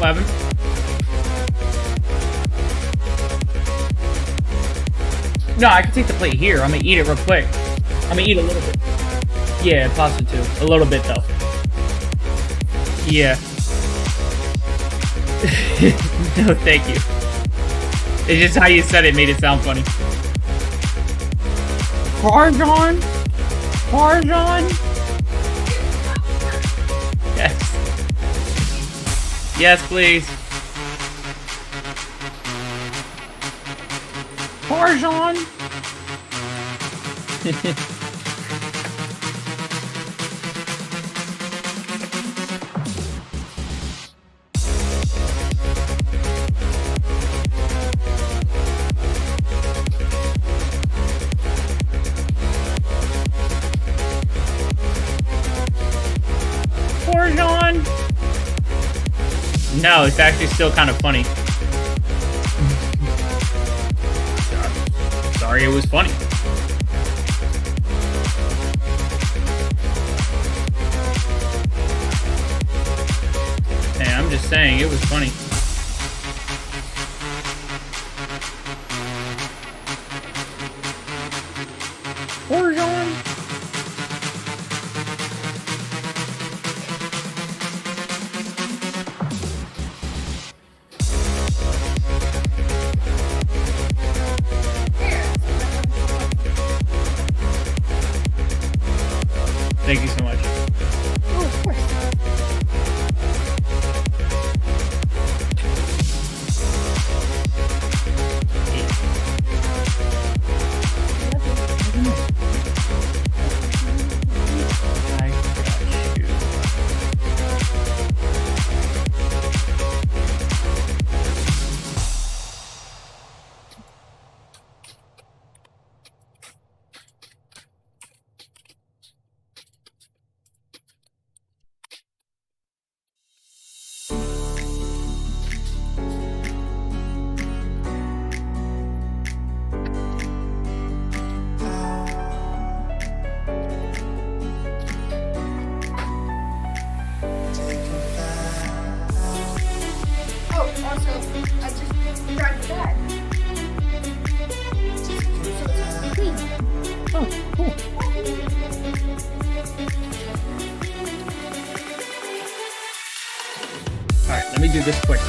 11. No, I can take the plate here. I'm gonna eat it real quick. I'm gonna eat a little bit. Yeah, pasta too. A little bit though. Yeah. No, thank you. It's just how you said it made it sound funny. Parmesan? Parmesan? Yes. Yes, please. Parmesan? Parmesan? No, it's actually still kind of funny. Sorry, it was funny. Hey, I'm just saying, it was funny. Parmesan? Thank you so much. Oh, of course. I got you. Oh, also, I just tried the bag. So it's clean. Oh, cool. Alright, let me do this quick.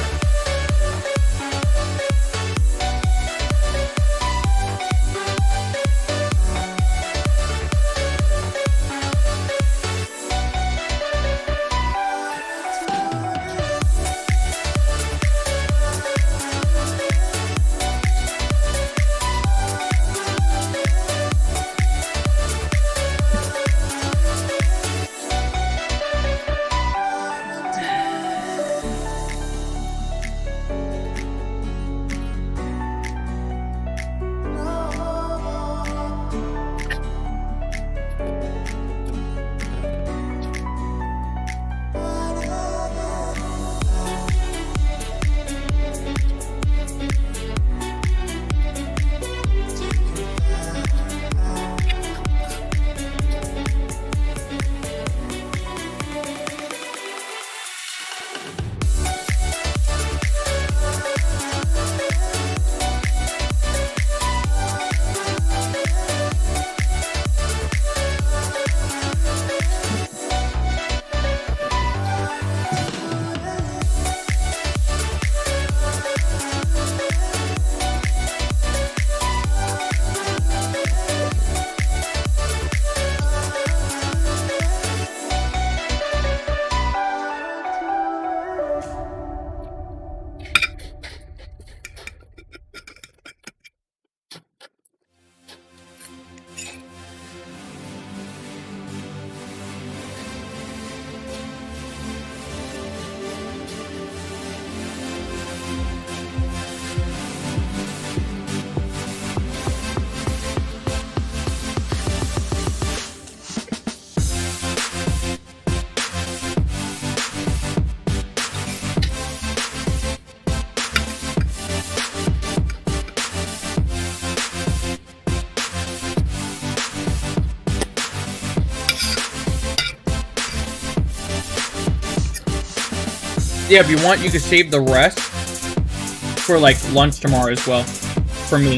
Yeah, if you want, you could save the rest for like lunch tomorrow as well. For me.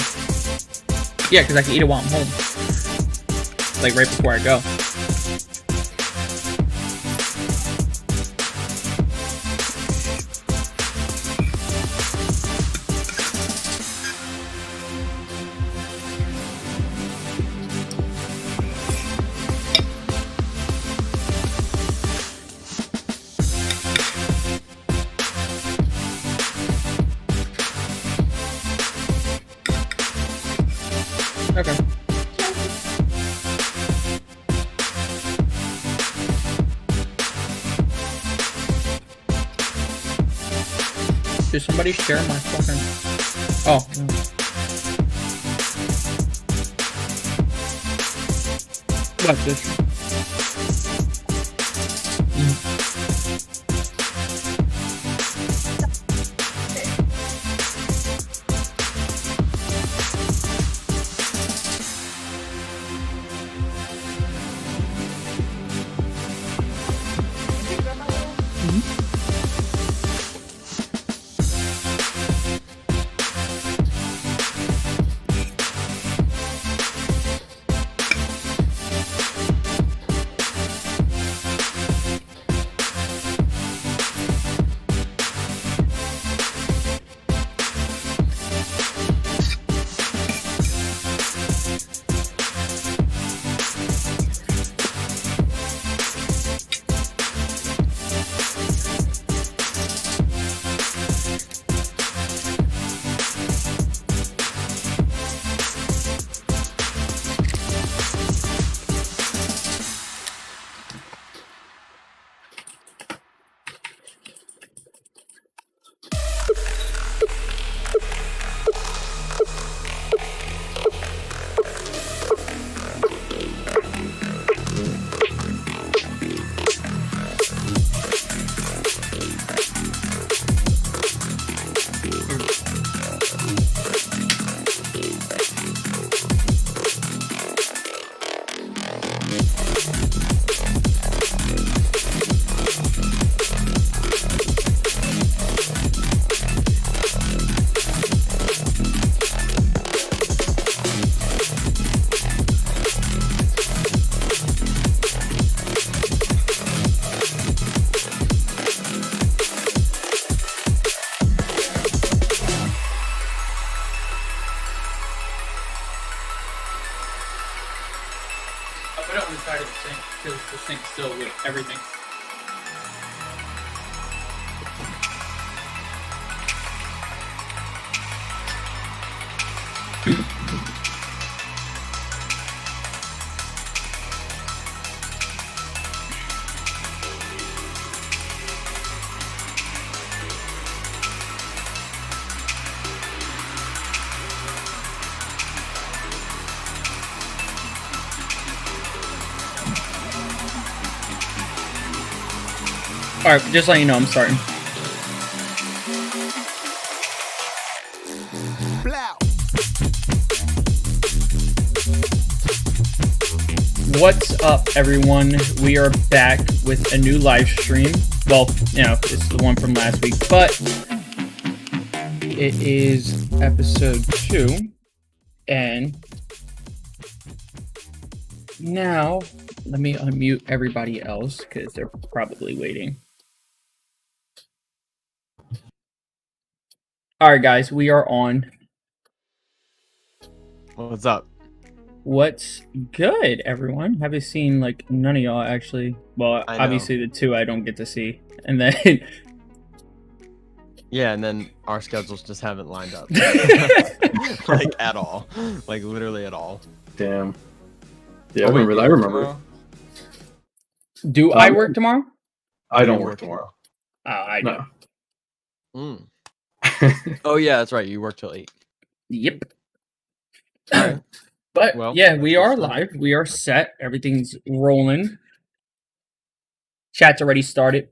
Yeah, because I can eat it while I'm home. Like right before I go. Okay. Did somebody share my fucking... Oh. What's this? I put it on the side of the sink because the sink's still with everything. Alright, just letting you know I'm starting. What's up, everyone? We are back with a new live stream. Well, you know, it's the one from last week, but it is episode 2. And now, let me unmute everybody else because they're probably waiting. Alright, guys, we are on. What's up? What's good, everyone? Haven't seen, like, none of y'all, actually. Well, obviously the 2 I don't get to see. And then... yeah, and then our schedules just haven't lined up. Like, at all. Like, literally at all. Damn. Yeah, I remember. Tomorrow? Do I work tomorrow? I don't work tomorrow. Oh, I do. No. Oh, yeah, that's right. You work till 8. Yep. All right. But, well, yeah, we are live. We are set. Everything's rolling. Chat's already started.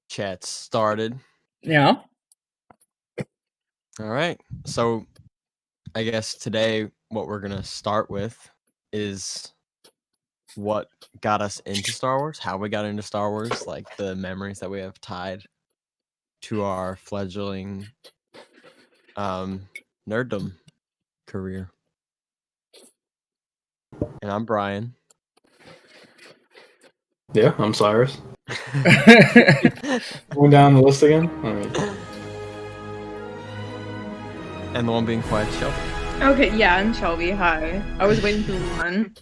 Chat started. Yeah. All right. So, I guess today what we're going to start with is what got us into Star Wars, how we got into Star Wars, like the memories that we have tied to our fledgling nerddom career. And I'm Brian. Yeah, I'm Cyrus. Going down the list again. All right. And the one being quiet, Shelby. Okay, yeah, I'm Shelby. Hi. I was waiting for one.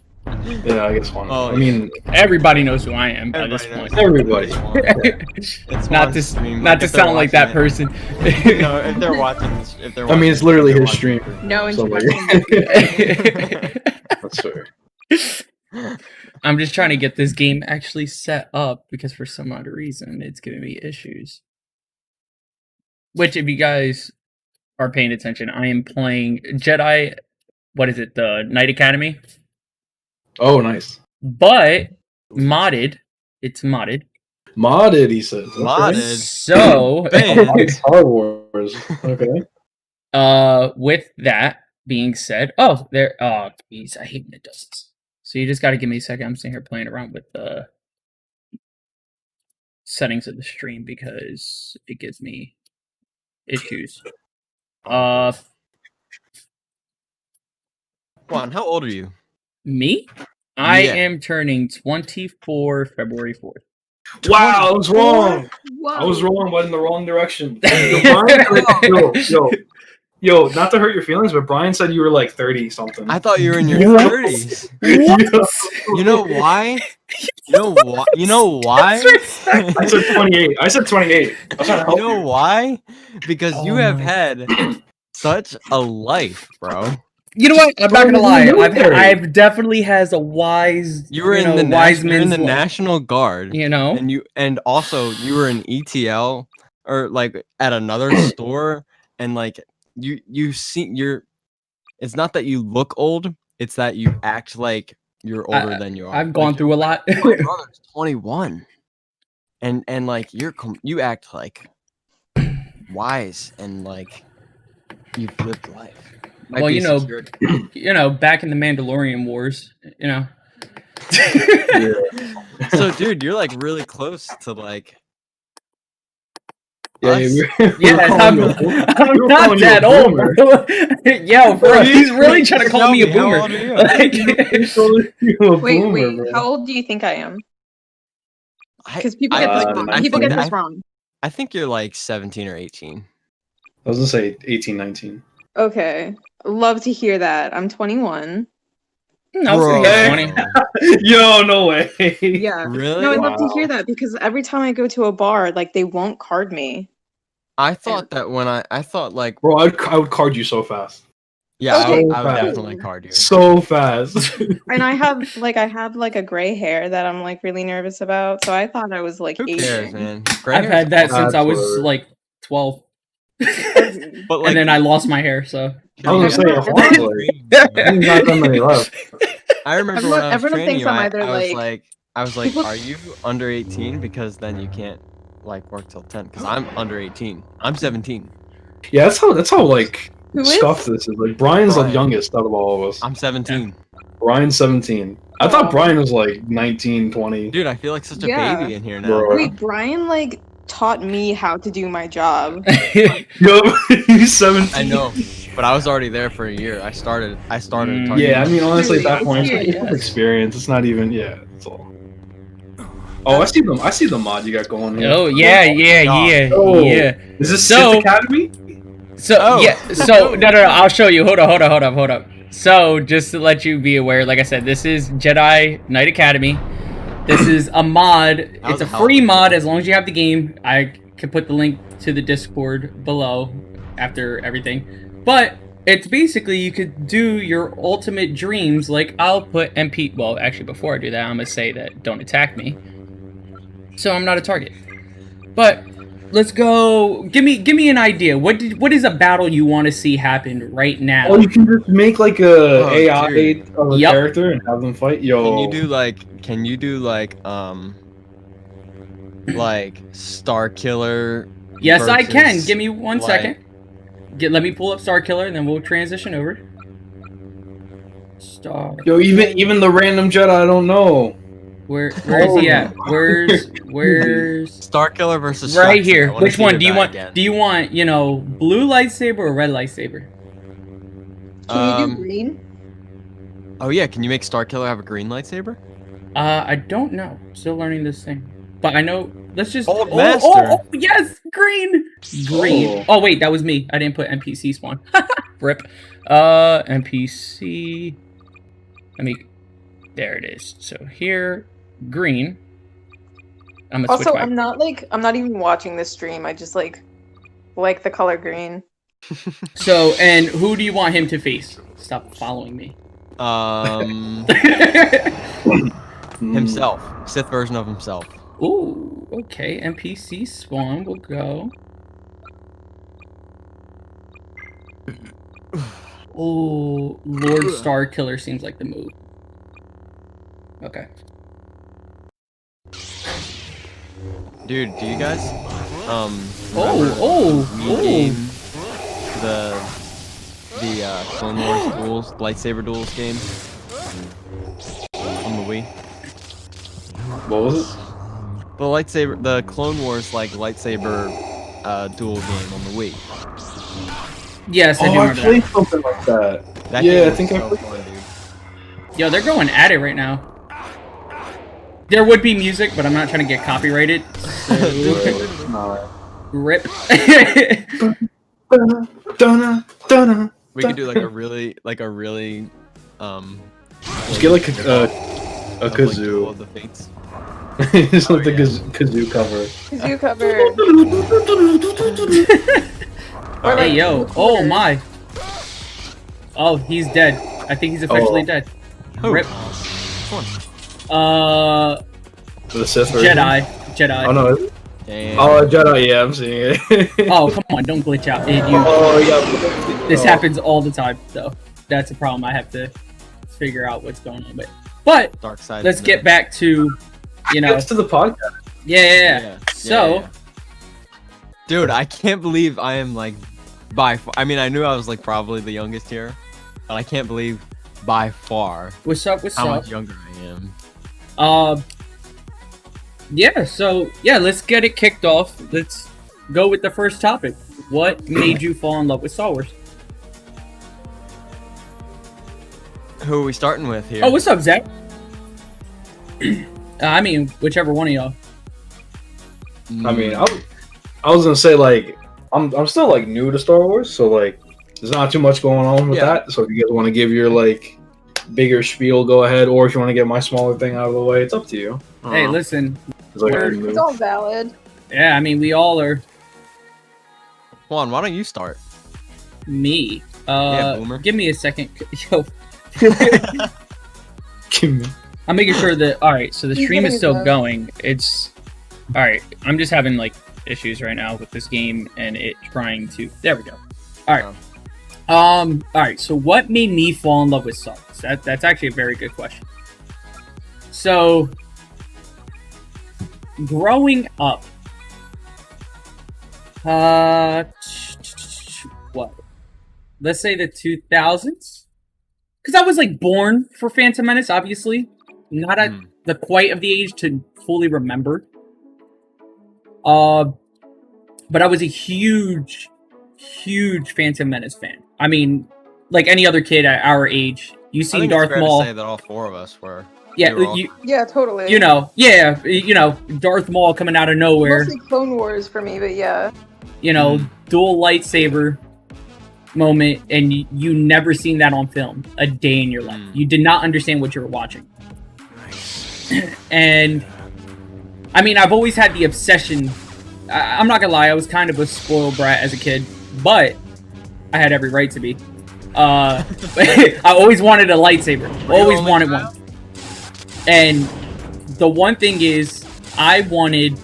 Yeah, I guess one. Oh, I mean, Everybody knows who I am by this Everybody knows. point. everybody. It's not Juan's to stream, not like, to if they're sound like that watching person. it- No, if they're watching this, if they're I mean, it's watching literally they're his watching stream. No So, like- introduction. That's fair. I'm just trying to get this game actually set up because for some odd reason it's giving me issues. Which, if you guys are paying attention, I am playing Jedi. What is it? The Knight Academy, Oh, nice. but modded. It's modded. Modded, he says. Okay. Modded. So, Banned. Star Wars. Okay. with that being said, oh, there. Oh, jeez, I hate when it does this. So you just got to give me a second. I'm sitting here playing around with the settings of the stream because it gives me issues. Juan, how old are you? Me? I Yeah. am turning 24 February 4th. Wow, I was wrong. Whoa. I was wrong, but in the wrong direction. Yo, not to hurt your feelings, but Brian said you were like 30 something. I thought you were in your What? 30s. Yo, You know why? You know why? I said 28. I said 28. I was trying to You help know you. why? Because you Oh have my- had such a life, bro. You know what? I'm not gonna lie. Military. I've definitely has a wise. You were in know, the wise you're in the man's life, National Guard, You know. and also you were in ETL or like at another store, and like you see you're. It's not that you look old; it's that you act like you're older than you are. I've gone through a lot. My brother's 21, and like you act like wise and like you've lived life. Might Well, be you know, security. back in the Mandalorian Wars, you know. So, dude, you're like really close to like. Yeah, us. Yes, I'm not that old. Bro. Yo, bro, he's really trying to call me a Shelby, how boomer. old are you? Like, Wait, how old do you think I am? Because people get people get this wrong. I think you're like 17 or 18. I was gonna say 18, 19. Okay, love to hear that. I'm 21. no, Bro. I'm 20. Yo, no way. Yeah. Really? No, I'd love to Wow. hear that because every time I go to a bar, like they won't card me. I thought that when I thought like, Bro, I would card you so fast. yeah, Okay. I would So definitely card you. So fast. And I have like a gray hair that I'm like really nervous about. So I thought I was like Who 18. cares, man? I've had that since I was Whatever. like 12. But like, And then I lost my hair, so. I was gonna say, Yeah. honestly, I think not that many left. I remember Everyone- when I was everyone training thinks you, I'm I either, I was like, people- are you under 18? Because then you can't like work till 10. Because I'm under 18. I'm 17. Yeah, that's how like Who is? scuffed this is. Like Brian's Brian. the youngest out of all of us. I'm 17. Brian's 17. I thought Brian was like 19, 20. Dude, I feel like such a Yeah. baby in here now. Bro. Wait, Brian like taught me how to do my job. Yo, he's 17. I know, but I was already there for a year. I started. Targeting. Yeah, I mean, honestly, at that Really? point, it's Yeah. just experience. It's not even. Yeah, that's all. Oh, I see them. I see the mod you got going here. Oh, yeah. Oh. Yeah. Is this So- Sith Academy? So Oh. yeah, so no, I'll show you. Hold up. So just to let you be aware, like I said, this is Jedi Knight Academy. This is a mod. It's was a a hell free of a mod mod. as long as you have the game. I can put the link to the Discord below after everything. But it's basically you could do your ultimate dreams. Like I'll put MP. Well, actually, before I do that, I'm gonna say that don't attack me. So I'm not a target. But let's go. Give me an idea. What is a battle you want to see happen right now? Oh, you can just make like a Oh, AI dude. of a Yep. character and have them fight. Yo, Can you do like Star Killer? Yes, I can. versus, Give me one like- second. Let me pull up Star Killer, and then we'll transition over. Star. Yo, even the random Jedi, I don't know. Where is he at? Where's Star Killer versus right Shuxy. here? I wanna Which see one your do you die want? again. Do you want, you know, blue lightsaber or red lightsaber? Can you do green? Oh yeah, can you make Star Killer have a green lightsaber? I don't know. Still learning this thing. But I know, let's just... Old oh, master. Oh, yes! Green! Green. Oh, wait, that was me. I didn't put NPC spawn. Rip. NPC... Let me... There it is. So here, green. I'm gonna Also, switch I'm not even watching this stream. I just like the color green. So, and who do you want him to face? Stop following me. Himself. Sith version of himself. Ooh, okay. NPC spawn will go. Oh, Lord Star Killer seems like the move. Okay. Dude, do you guys Oh, remember oh, Wii oh. game, the Clone Wars duels, lightsaber duels game on the Wii? What was it? The Clone Wars lightsaber duel game on the Wii. Yes, I do Oh, I remember played that. something like that. That Yeah, game I was think I so played fun, dude. Yo, they're going at it right now. There would be music, but I'm not trying to get copyrighted. So... Alright. Rip. Donna. We could do like a really Just get like a of, like, Duel kazoo. of the Fates. Just let the yeah. kazoo cover. Kazoo cover. Or, Hey, like, yo. Oh, my. Oh, he's dead. I think he's officially dead. Who? Rip. Which one? The Sith version? Jedi. Oh no. Damn. Oh, Jedi. Yeah, I'm seeing it. Oh, come on. Don't glitch out. Oh yeah. This happens all the time, so that's a problem I have to figure out what's going on with. But Dark side. let's get back to, you know, Gets to the podcast. yeah. So, dude, I can't believe I am like I mean, I knew I was like probably the youngest here, but I can't believe by far what's up? how much younger I am. Yeah. So let's get it kicked off. Let's go with the first topic. What made you fall in love with Star Wars? Who are we starting with here? Oh, what's up, Zach? I mean, whichever one of y'all. I mean, I was gonna say like I'm still like new to Star Wars, so like there's not too much going on with that. So if you guys want to give your like bigger spiel, go ahead. Or if you want to get my smaller thing out of the way, it's up to you. Hey, listen. It's like It's all valid. Yeah, I mean, we all are Juan, why don't you start? me. Yeah, boomer. Give me a second. Yo, Give me- I'm making sure that. All right, so the He's stream is getting still his going. It's all right. I'm just having like issues right now with this game and it trying to. There we go. All right. All right. So what made me fall in love with Star Wars? That's actually a very good question. So growing up, what? Let's say the 2000s, because I was like born for Phantom Menace, obviously. Not at the quite of the age to fully remember. But I was a huge Phantom Menace fan. I mean, like any other kid at our age, you I seen think Darth it's fair Maul. to say that all four of us were. Yeah, we were all- Yeah, totally. you know, Darth Maul coming out of nowhere. Mostly Clone Wars for me, but yeah. You know, dual lightsaber moment, and you never seen that on film a day in your life. You did not understand what you were watching. And I mean, I've always had the obsession. I'm not gonna lie, I was kind of a spoiled brat as a kid, but I had every right to be. I always wanted a lightsaber. Always wanted one. And the one thing is, I wanted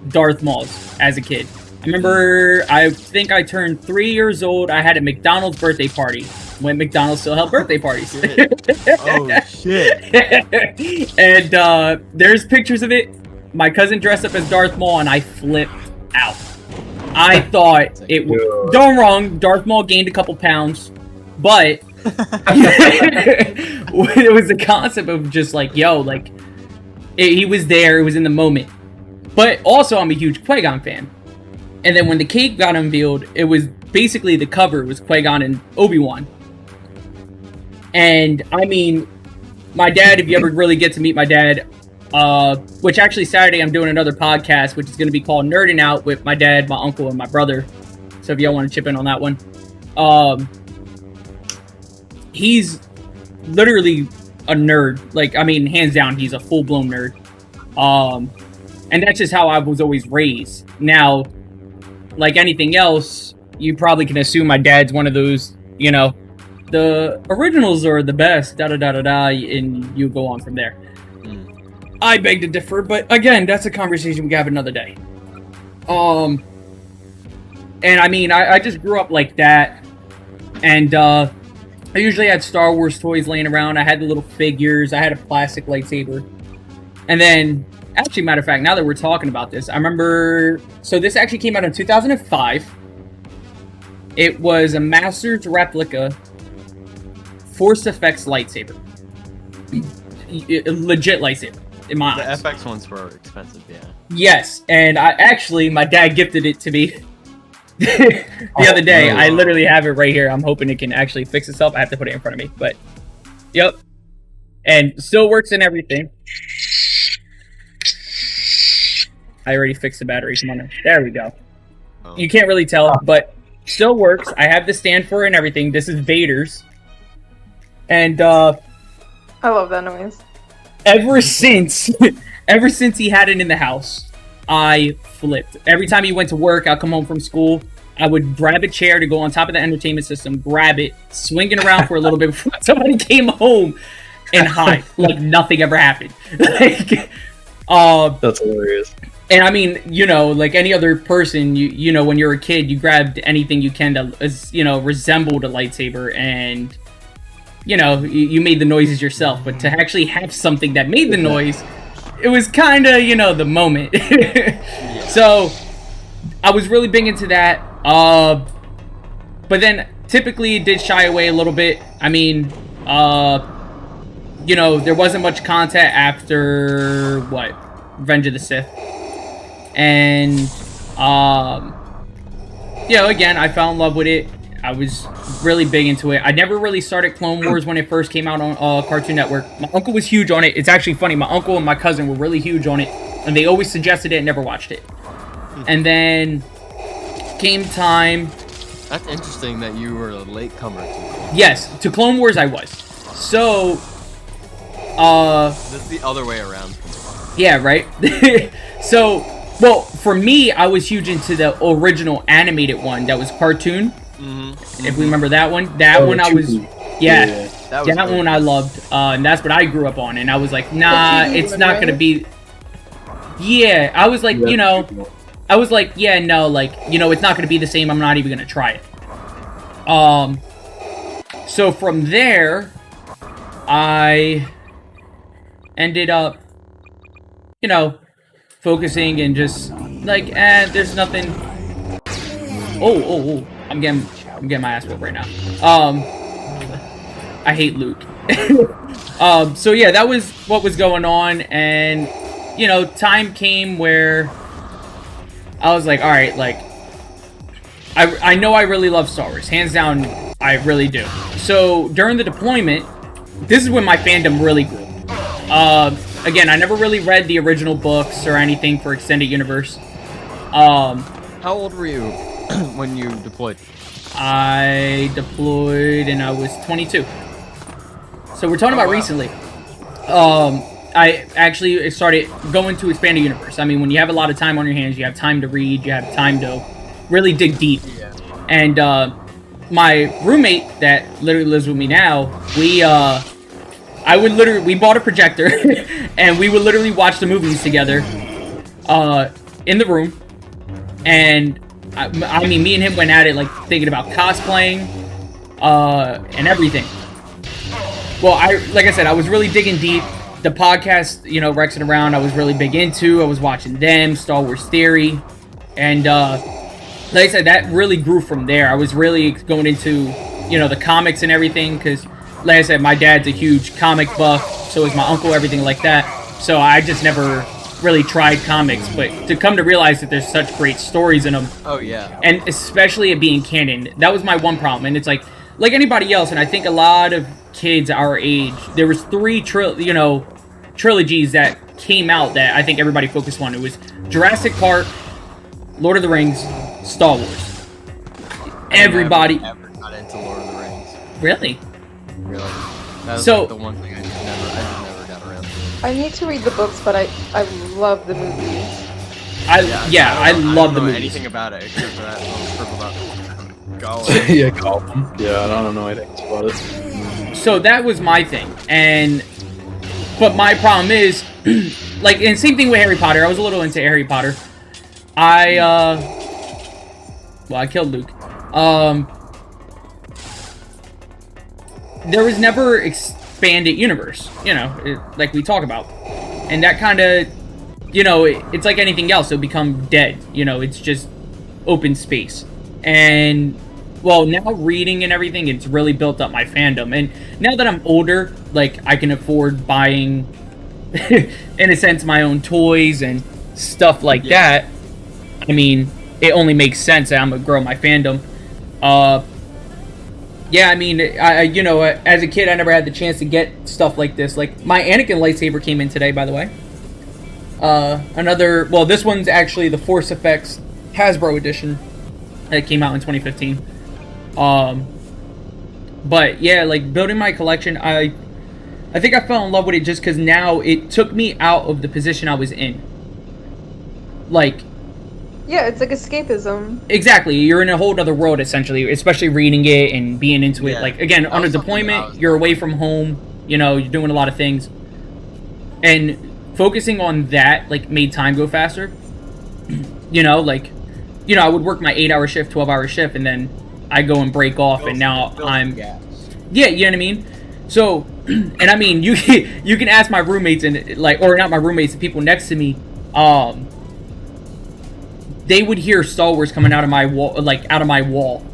Darth Maul's as a kid. I remember, I think I turned 3 years old. I had a McDonald's birthday party when McDonald's still held birthday parties. Oh shit! And there's pictures of it. My cousin dressed up as Darth Maul, and I flipped out. I thought it was... Don't wrong, Darth Maul gained a couple pounds, but It was the concept of just like, yo, like, he was there, it was in the moment. But also, I'm a huge Qui-Gon fan. And then when the cake got unveiled, it was basically the cover was Qui-Gon and Obi-Wan. And, I mean, my dad, if you ever really get to meet my dad, which actually Saturday I'm doing another podcast, which is going to be called Nerding Out with my dad, my uncle, and my brother. So if y'all want to chip in on that one. He's literally a nerd. Like, I mean, hands down, he's a full-blown nerd. And that's just how I was always raised. Now, like anything else, you probably can assume my dad's one of those, you know, the originals are the best, da-da-da-da-da, and you go on from there. I beg to differ, but again, that's a conversation we can have another day. And I mean, I just grew up like that, and I usually had Star Wars toys laying around. I had the little figures. I had a plastic lightsaber. And then, actually, matter of fact, now that we're talking about this, I remember... So this actually came out in 2005. It was a Masters replica Force Effects lightsaber. A legit lightsaber, in my eyes. The FX ones were expensive, yeah. Yes, and my dad gifted it to me the other day. I literally have it right here. I'm hoping it can actually fix itself. I have to put it in front of me, but yep. And still works and everything. I already fixed the battery. Come on now. There we go. Oh. You can't really tell, but still works. I have the stand for it and everything. This is Vader's. And I love that noise. Ever since he had it in the house, I flipped. Every time he went to work, I'd come home from school, I would grab a chair to go on top of the entertainment system, grab it, swing it around for a little bit before somebody came home, and hide like nothing ever happened. That's hilarious. And I mean, you know, like any other person, you know, when you're a kid, you grabbed anything you can to, you know, resembled a lightsaber, and you know, you made the noises yourself. But to actually have something that made the noise, it was kind of, you know, the moment. So I was really big into that. But then typically it did shy away a little bit. I mean, you know, there wasn't much content after Revenge of the Sith. And you know, again, I fell in love with it. I was really big into it. I never really started Clone Wars when it first came out on Cartoon Network. My uncle was huge on it. It's actually funny. My uncle and my cousin were really huge on it, and they always suggested it and never watched it. And then came time. That's interesting that you were a latecomer to Clone Wars. Yes, to Clone Wars I was. So, that's the other way around. Yeah, right? So, well, for me, I was huge into the original animated one that was cartoon. If we remember that one. That one I was... Yeah. That one I loved. And that's what I grew up on. And I was like, nah, it's not going to be... Yeah, I was like, you know... I was like, yeah, no, like, you know, it's not going to be the same. I'm not even going to try it. So from there, I ended up, you know, focusing and just like, there's nothing. Oh, I'm getting my ass whooped right now. I hate Luke. So yeah, that was what was going on, and you know, time came where I was like, all right, like, I know I really love Star Wars, hands down, I really do. So during the deployment, this is when my fandom really grew. Again, I never really read the original books or anything for Extended Universe. How old were you when you deployed? I deployed and I was 22. So we're talking about recently. I actually started going to Expanded Universe. I mean, when you have a lot of time on your hands, you have time to read, you have time to really dig deep. Yeah. And my roommate that literally lives with me now, we bought a projector and we would literally watch the movies together in the room. And I mean, me and him went at it, like, thinking about cosplaying and everything. Well, like I said, I was really digging deep. The podcast, you know, Rex and Around, I was really big into. I was watching them, Star Wars Theory. And like I said, that really grew from there. I was really going into you know, the comics and everything, because like I said, my dad's a huge comic buff, so is my uncle, everything like that. So I just never really tried comics, but to come to realize that there's such great stories in them. Oh yeah. And especially it being canon, that was my one problem. And it's like anybody else, and I think a lot of kids our age, there was 3 trilogies that came out that I think everybody focused on. It was Jurassic Park, Lord of the Rings, Star Wars. Everybody never got into Lord of the Rings. Really? Really? That was So- like the one thing I just never got around to. I need to read the books, but I love the movies. I love the know movies. anything about it except for that little strip about Gollum. Yeah, Gollum. Yeah, I don't know anything about it. So that was my thing, but my problem is, like, and same thing with Harry Potter. I was a little into Harry Potter. I killed Luke. There was never expanded universe, like we talk about, and that kind of, it's like anything else. It'll become dead. It's just open space, and. Well, now reading and everything, it's really built up my fandom. And now that I'm older, like, I can afford buying, in a sense, my own toys and stuff like that. I mean, it only makes sense that I'm going to grow my fandom. Yeah, I mean, as a kid, I never had the chance to get stuff like this. Like, my Anakin lightsaber came in today, by the way. This one's actually the Force Effects Hasbro edition that came out in 2015. But yeah, like, building my collection, I think I fell in love with it just because now it took me out of the position I was in. Like, yeah, it's like escapism. Exactly, you're in a whole other world essentially, especially reading it and being into it. Like, again, on a deployment, you're away from home, you're doing a lot of things, and focusing on that like made time go faster. I would work my 8-hour shift, 12-hour shift, and then I go and break off, and now I'm... Yeah, you know what I mean? So, and I mean, you can ask my roommates, and like, or not my roommates, the people next to me, they would hear Star Wars coming out of my wall,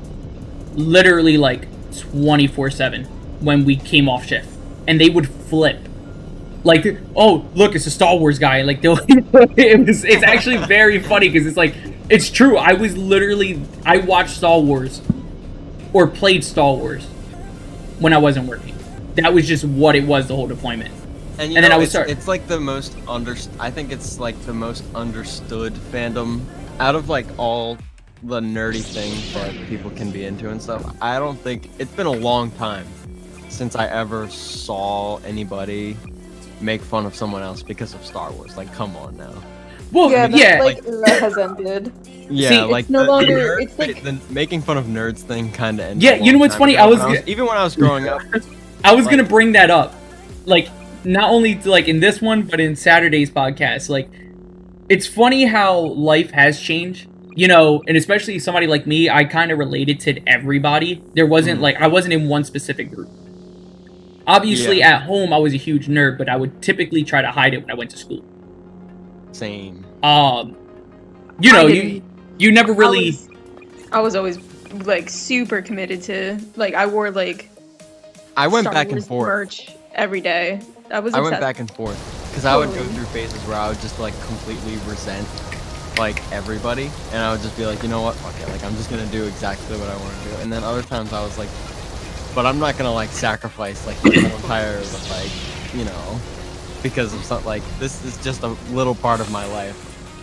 literally like 24/7 when we came off shift, and they would flip. Like, oh, look, it's a Star Wars guy. Like, it's actually very funny because it's like, it's true. I watched Star Wars or played Star Wars when I wasn't working. That was just what it was the whole deployment. And then I would start. It's like the most I think it's like the most understood fandom out of like all the nerdy things that people can be into and stuff. I don't think it's been a long time since I ever saw anybody make fun of someone else because of Star Wars. Like, come on now. Well, yeah, that has ended. Yeah, See, like it's no longer. It's like the making fun of nerds thing kind of ended. Yeah, you know what's funny? Even when I was growing up, I was gonna bring that up, like, not only like in this one, but in Saturday's podcast. Like, it's funny how life has changed, and especially somebody like me. I kind of related to everybody. There wasn't like I wasn't in one specific group. Obviously, at home, I was a huge nerd, but I would typically try to hide it when I went to school. Same. You never really... I was always, like, super committed to... Like, I wore, like... I went Star back Wars and forth. Merch every day. I went back and forth. Because I would go through phases where I would just, like, completely resent, like, everybody. And I would just be like, you know what? Fuck it. Like, I'm just gonna do exactly what I want to do. And then other times I was like... But I'm not gonna like sacrifice like the entire like, because of something like this is just a little part of my life.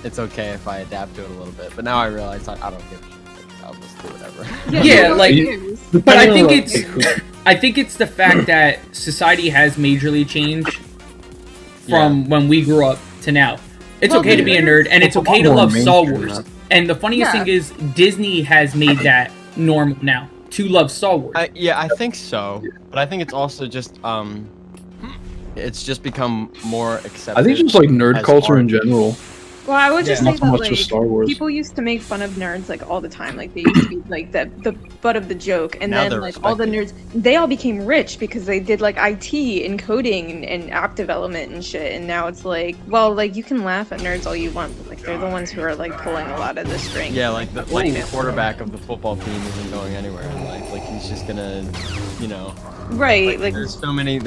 It's okay if I adapt to it a little bit. But now I realize I don't give a shit. I'll just do whatever. But I think it's the fact that society has majorly changed from when we grew up to now. It's okay to be a nerd, and it's okay to love Star Wars. And the funniest thing is Disney has made that normal now. To love Star Wars. I think so, but I think it's also just it's just become more accepted. I think just like nerd culture in general. Well, I would just say Not so that much with Star Wars. people used to make fun of nerds like all the time. Like they used to be like the butt of the joke, and Now then they're like all the nerds, they all became rich because they did like IT and coding and app development and shit. And now it's like, well, like you can laugh at nerds all you want, but like they're the ones who are like pulling a lot of the strings. Yeah, like the quarterback of the football team isn't going anywhere in life. Like he's just gonna, you know. Right. Like there's so many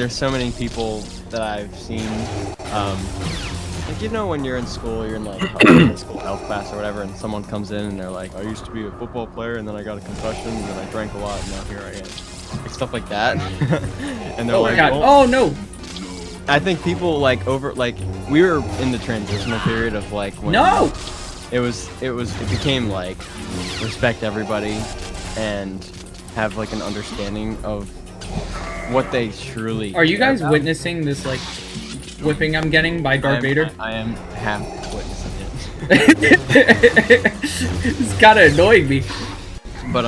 people that I've seen. Like you know when you're in school, you're in like high school health class or whatever, and someone comes in and they're like, I used to be a football player and then I got a concussion and then I drank a lot and now here I am. Like stuff like that. And they're Oh like, my god. well, Oh no. I think people like we were in the transitional period of like when No. it became like respect everybody and have like an understanding of what they truly Are you care guys about. witnessing this like whipping I'm getting by Darth Vader? I am half witnessing it. It's kind of annoying me. But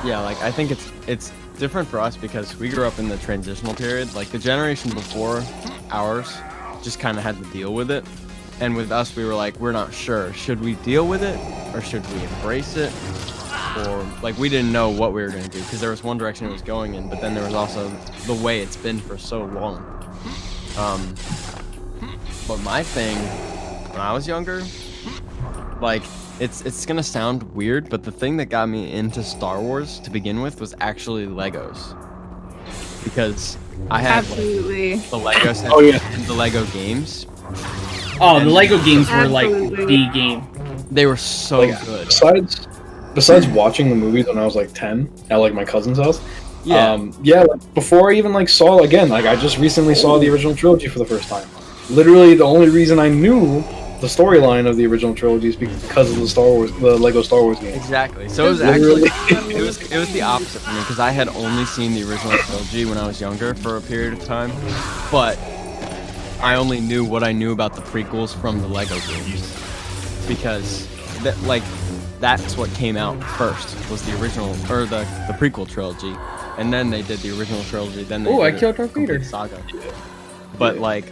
yeah, like I think it's different for us because we grew up in the transitional period. Like the generation before ours just kind of had to deal with it, and with us we were like, we're not sure, should we deal with it or should we embrace it, or like we didn't know what we were going to do because there was one direction it was going in, but then there was also the way it's been for so long. But my thing when I was younger, like it's gonna sound weird, but the thing that got me into Star Wars to begin with was actually Legos, because I had absolutely. like, the Lego set and the Lego games. Oh, the Lego games were like Absolutely. the game. They were so Like, good. besides watching the movies when I was like 10 at like my cousin's house. Yeah. Like, before I even like saw again, like I just recently saw the original trilogy for the first time. Literally, the only reason I knew the storyline of the original trilogy is because of the Lego Star Wars game. Exactly. So it was actually it was the opposite for me because I had only seen the original trilogy when I was younger for a period of time, but I only knew what I knew about the prequels from the Lego games because that's what came out first was the original or the prequel trilogy, and then they did the original trilogy. Then they Oh, I did killed a Darth complete Vader. saga. But like.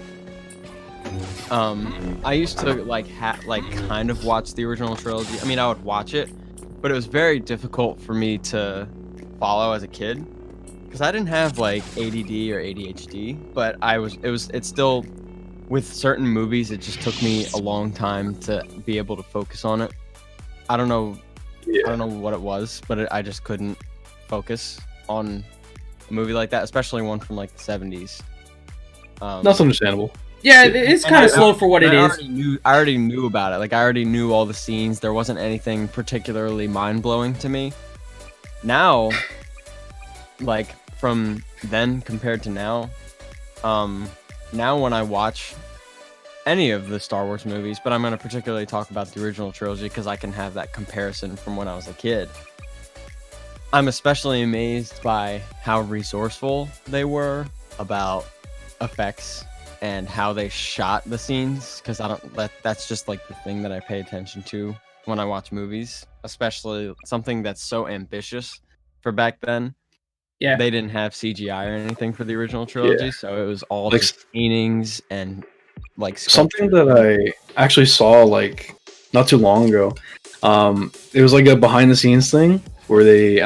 I used to kind of watch the original trilogy. I mean, I would watch it, but it was very difficult for me to follow as a kid because I didn't have like ADD or ADHD, but it's still with certain movies it just took me a long time to be able to focus on it. I don't know what it was, but I just couldn't focus on a movie like that, especially one from like the 70s. That's understandable. Yeah, it's kind of slow for what it is. I already knew about it. Like I already knew all the scenes. There wasn't anything particularly mind-blowing to me. Now, like from then compared to now, now when I watch any of the Star Wars movies, but I'm going to particularly talk about the original trilogy because I can have that comparison from when I was a kid. I'm especially amazed by how resourceful they were about effects and how they shot the scenes, because that's just like the thing that I pay attention to when I watch movies, especially something that's so ambitious for back then. Yeah, they didn't have CGI or anything for the original trilogy, so it was all Like, just paintings and like something that I actually saw like not too long ago. It was like a behind the scenes thing where they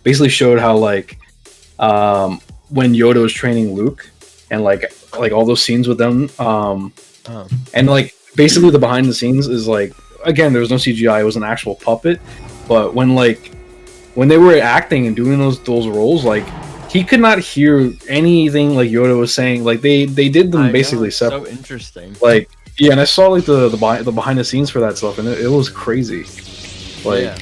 basically showed how like when Yoda was training Luke and like all those scenes with them, and like basically the behind the scenes is like, again, there was no CGI, it was an actual puppet, but when they were acting and doing those roles, like he could not hear anything like Yoda was saying. Like they did them basically separate. So interesting. Like yeah, and I saw like the behind the scenes for that stuff, and it was crazy. Like, yeah.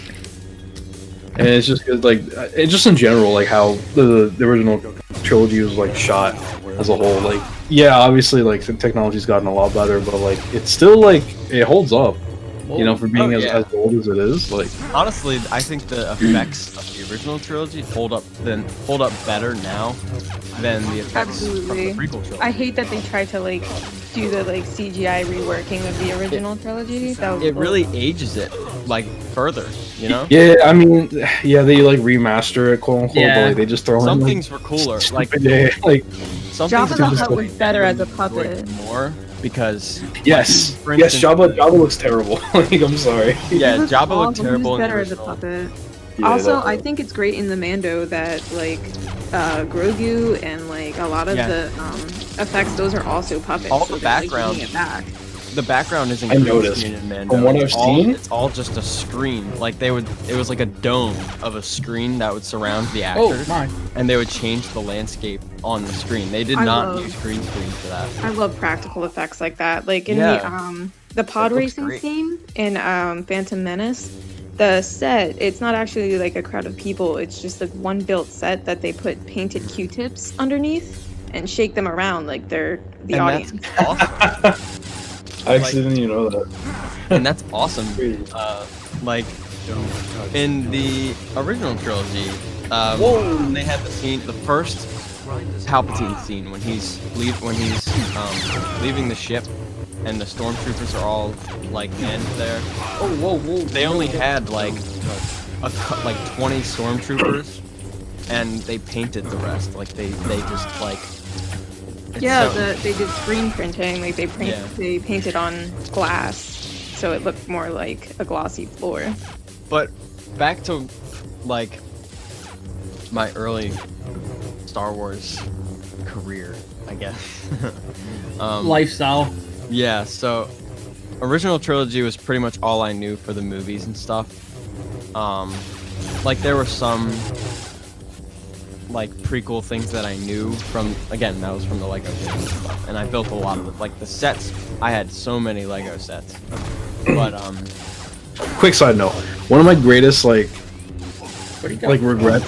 And it's just like it just in general, like how the original trilogy was like shot as a whole. Like yeah, obviously like the technology's gotten a lot better, but like it's still like it holds up. You know, for being as old as it is, like honestly, I think the effects of the original trilogy hold up better now than the effects from the prequel trilogy. I hate that they try to like do the like CGI reworking of the original trilogy. That was It cool. really ages it like further, you know. Yeah, I mean, yeah, they like remaster it, quote unquote. Yeah. But, like, they just throw Some in things were cooler, like yeah, like some Jabba things the I Hutt just was better as a enjoyed puppet. more because yes, for yes, instance- Jabba looks terrible. Like, I'm sorry. yeah, He was Jabba looked awesome. terrible He was in the better as a original. puppet. Yeah, Also, that- I think it's great in the Mando that like Grogu and like a lot of Yeah. the effects, those are also puppets. All so the they're, like, background- bringing it back. The background isn't I green noticed. screen in Mando. From what It's I've all- seen- it's all just a screen. Like it was like a dome of a screen that would surround the Oh actors, my! and they would change the landscape on the screen. They did I not love- use green screen for that. I love practical effects like that. Like in Yeah. the pod looks racing great. scene in Phantom Menace, the set, it's not actually like a crowd of people. It's just like one built set that they put painted Q-tips underneath and shake them around like they're the And audience. that's awesome. I actually didn't even know that. And that's awesome. Like in the original trilogy, they had the scene, the first Palpatine scene when he's leaving the ship, and the stormtroopers are all like manned there. Oh whoa whoa! They only had like 20 stormtroopers, and they painted the rest. Like they just like. it's Yeah, so- they did screen printing. Like Yeah. they painted on glass, so it looked more like a glossy floor. But back to like my early Star Wars career, I guess. Lifestyle. Yeah, so original trilogy was pretty much all I knew for the movies and stuff. Like there were some like prequel things that I knew from, again, that was from the Lego games and stuff, and I built a lot of them. Like the sets, I had so many Lego sets. But Quick side note: one of my greatest What do you got? like regrets.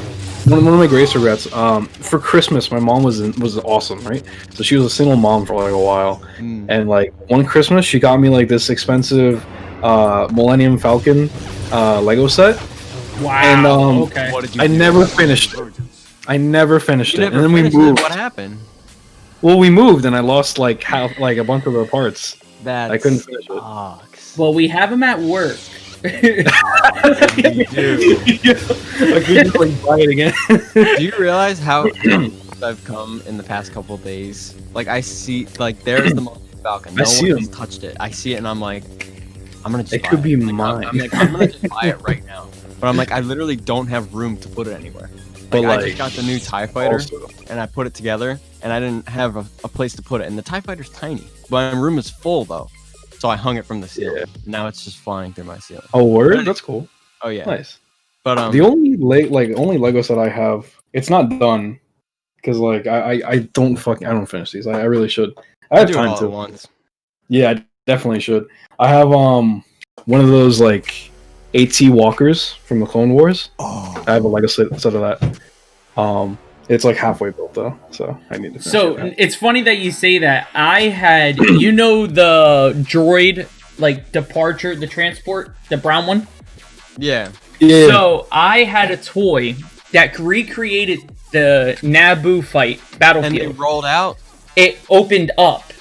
One of my greatest regrets. For Christmas, my mom was awesome, right? So she was a single mom for like a while, mm, and like one Christmas, she got me like this expensive Millennium Falcon Lego set. Wow. and, okay. what did you I do? never finished it. I never finished You it, never and then we finished it. moved. What happened? Well, we moved, and I lost like a bunch of the parts. That I couldn't finish it. sucks. Well, we have him at work. You do. I couldn't like buy it again. Do you realize how close I've come in the past couple days? Like I see, like there's the Millennium Falcon. No I see one has him. touched it. I see it, and I'm like, I'm gonna just. It buy could be Like, mine. I'm gonna just buy it right now. But I'm like, I literally don't have room to put it anywhere. But, Like, I like, just got the new TIE Fighter, Also, and I put it together, and I didn't have a place to put it. And the TIE Fighter's tiny, but my room is full though. So I hung it from the ceiling. Yeah. Now it's just flying through my ceiling. oh, word? That's cool. Oh yeah. Nice. But The only only Lego set I have, it's not done because like I don't finish these. I really should. I have do it time all to. at once. Yeah, I definitely should. I have one of those like AT walkers from the Clone Wars. Oh. I have a Lego set of that. It's like halfway built though, so I need to. Finish So it. it's funny that you say that. I had, the droid like departure, the transport, the brown one. Yeah. yeah, So I had a toy that recreated the Naboo fight And they battlefield. rolled out. It opened up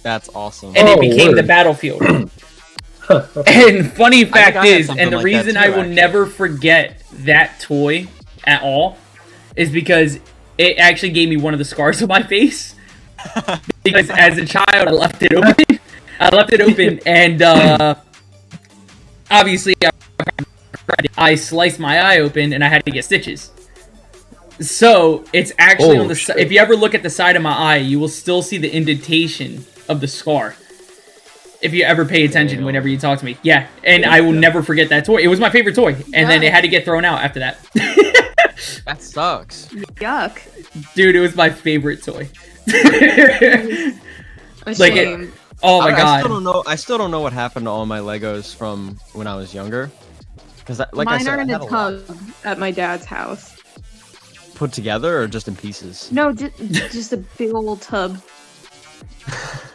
That's awesome. and it Oh, became the word. battlefield. And funny fact I had is, something and the like that reason too, I will actually. never forget that toy at all is because it actually gave me one of the scars on my face. Because as a child, I left it open. And obviously, I sliced my eye open, and I had to get stitches. So it's actually Oh, on the shit. if you ever look at the side of my eye, you will still see the indentation of the scar. If you ever pay attention Damn. whenever you talk to me. Yeah, and I will never forget that toy. It was my favorite toy, and then it had to get thrown out after that. That sucks. Yuck. Dude, it was my favorite toy. A Like it- shame. Oh my I god. still don't know. I still don't know what happened to all my Legos from when I was younger. Because, like I Mine said, are I in had a a lot tub at my dad's house. put together or just in pieces. No, just a big old tub.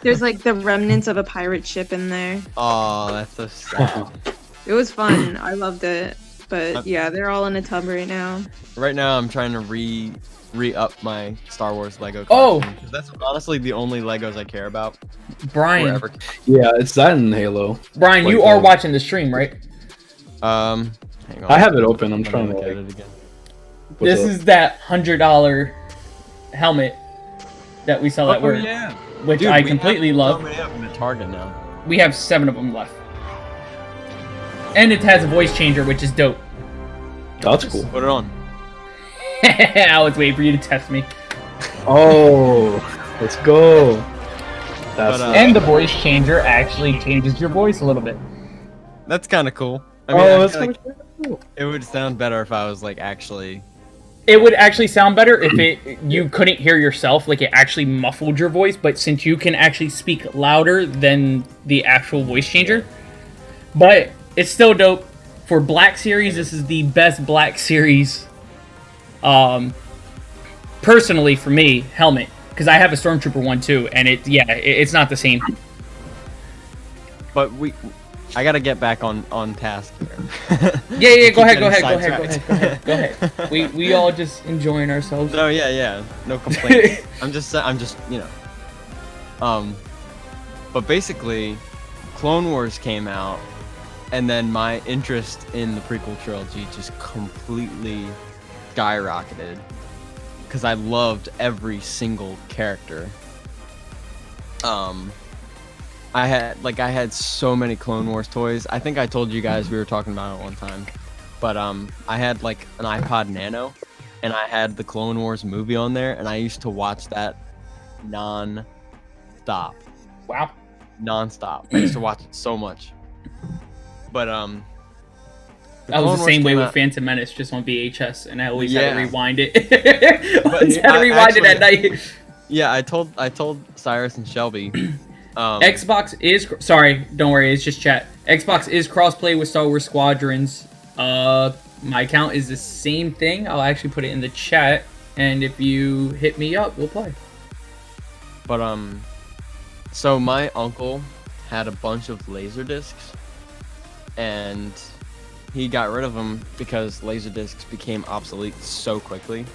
There's like the remnants of a pirate ship in there. Oh, that's so sad. It was fun. I loved it. But yeah, they're all in a tub right now. Right now, I'm trying to re-up my Star Wars Lego Oh! collection, 'cause that's honestly the only Legos I care about. Brian, Wherever. Yeah, it's that in Halo. Brian, you Like, are watching the stream, right? Hang on. I have it open. I'm Let me trying to look at like, it again. what's This up? is that $100 helmet that we sell at Oh work, yeah, which Dude, I we completely have love. So many of them at Target now. We have 7 of them left. And it has a voice changer, which is dope. That's cool. Put it on. I was waiting for you to test me. Oh, let's go. That's But, And the voice changer actually changes your voice a little bit. That's kind of cool. I mean, oh, I that's feel like kinda cool. it would sound better if I was like actually. It would actually sound better if you couldn't hear yourself, like it actually muffled your voice, but since you can actually speak louder than the actual voice changer. But it's still dope. For Black Series, this is the best Black Series, personally for me, helmet. Because I have a Stormtrooper one too, and it's not the same. But I gotta get back on task here. Yeah, go ahead, Keep go getting ahead. We all just enjoying ourselves. No, yeah, no complaints. I'm just, but basically, Clone Wars came out, and then my interest in the prequel trilogy just completely skyrocketed, because I loved every single character. I had so many Clone Wars toys. I think I told you guys we were talking about it one time, but I had like an iPod Nano, and I had the Clone Wars movie on there, and I used to watch that non-stop. Wow. Non-stop. I used to watch it so much. But I was the same way with Phantom Menace, just on VHS, and I always had to rewind it. Always had to rewind it at night. Yeah, I told Cyrus and Shelby. Xbox is sorry, don't worry, it's just chat. Xbox is crossplay with Star Wars Squadrons. My account is the same thing. I'll actually put it in the chat, and if you hit me up, we'll play. But so my uncle had a bunch of laser discs, and he got rid of them because laser discs became obsolete so quickly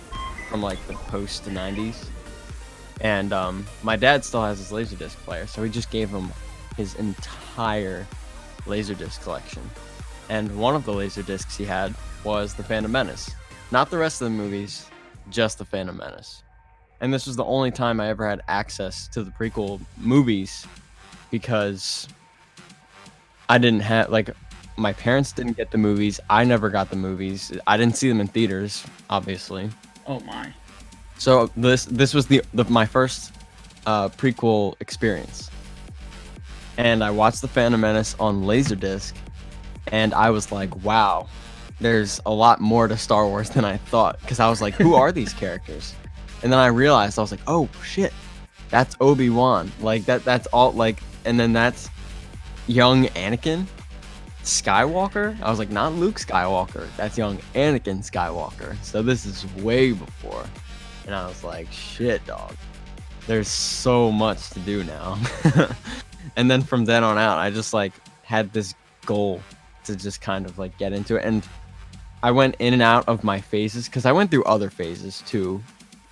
from like the post 90s. And my dad still has his Laserdisc player, so he just gave him his entire Laserdisc collection. And one of the Laserdiscs he had was The Phantom Menace. Not the rest of the movies, just The Phantom Menace. And this was the only time I ever had access to the prequel movies, because I didn't have, like, my parents didn't get the movies, I never got the movies, I didn't see them in theaters, obviously. Oh my. So this was my first prequel experience, and I watched The Phantom Menace on Laserdisc, and I was like, wow, there's a lot more to Star Wars than I thought, because I was like, who are these characters? And then I realized, I was like, oh shit, that's Obi-Wan, like that's all, like, and then that's young Anakin Skywalker. I was like, not Luke Skywalker, that's young Anakin Skywalker, so this is way before. And I was like, shit, dog. There's so much to do now. And then from then on out, I just like had this goal to just kind of like get into it. And I went in and out of my phases, because I went through other phases too,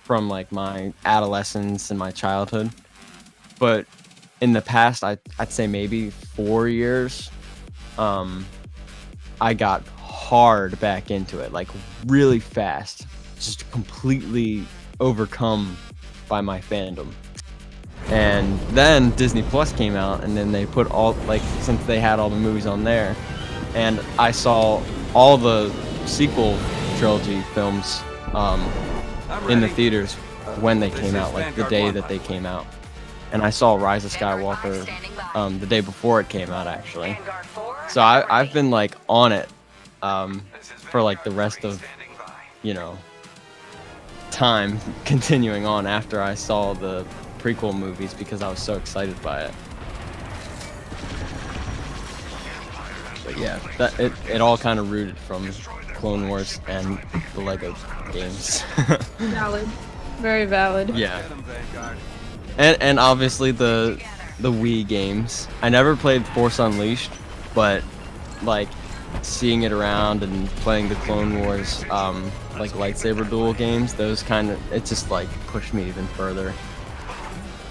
from like my adolescence and my childhood. But in the past, I'd say maybe 4 years, I got hard back into it, like really fast, just completely overcome by my fandom. And then Disney Plus came out, and then they put all, like, since they had all the movies on there, and I saw all the sequel trilogy films in the theaters when they came out, like the day that they came out. And I saw Rise of Skywalker the day before it came out, actually. So I've been like on it for like the rest of, you know, time continuing on after I saw the prequel movies, because I was so excited by it. But yeah, that it all kind of rooted from Clone Wars and the Lego games. Valid. Very valid. Yeah. And obviously the Wii games. I never played Force Unleashed, but like seeing it around and playing the Clone Wars like lightsaber duel games, those kind of, it just like pushed me even further.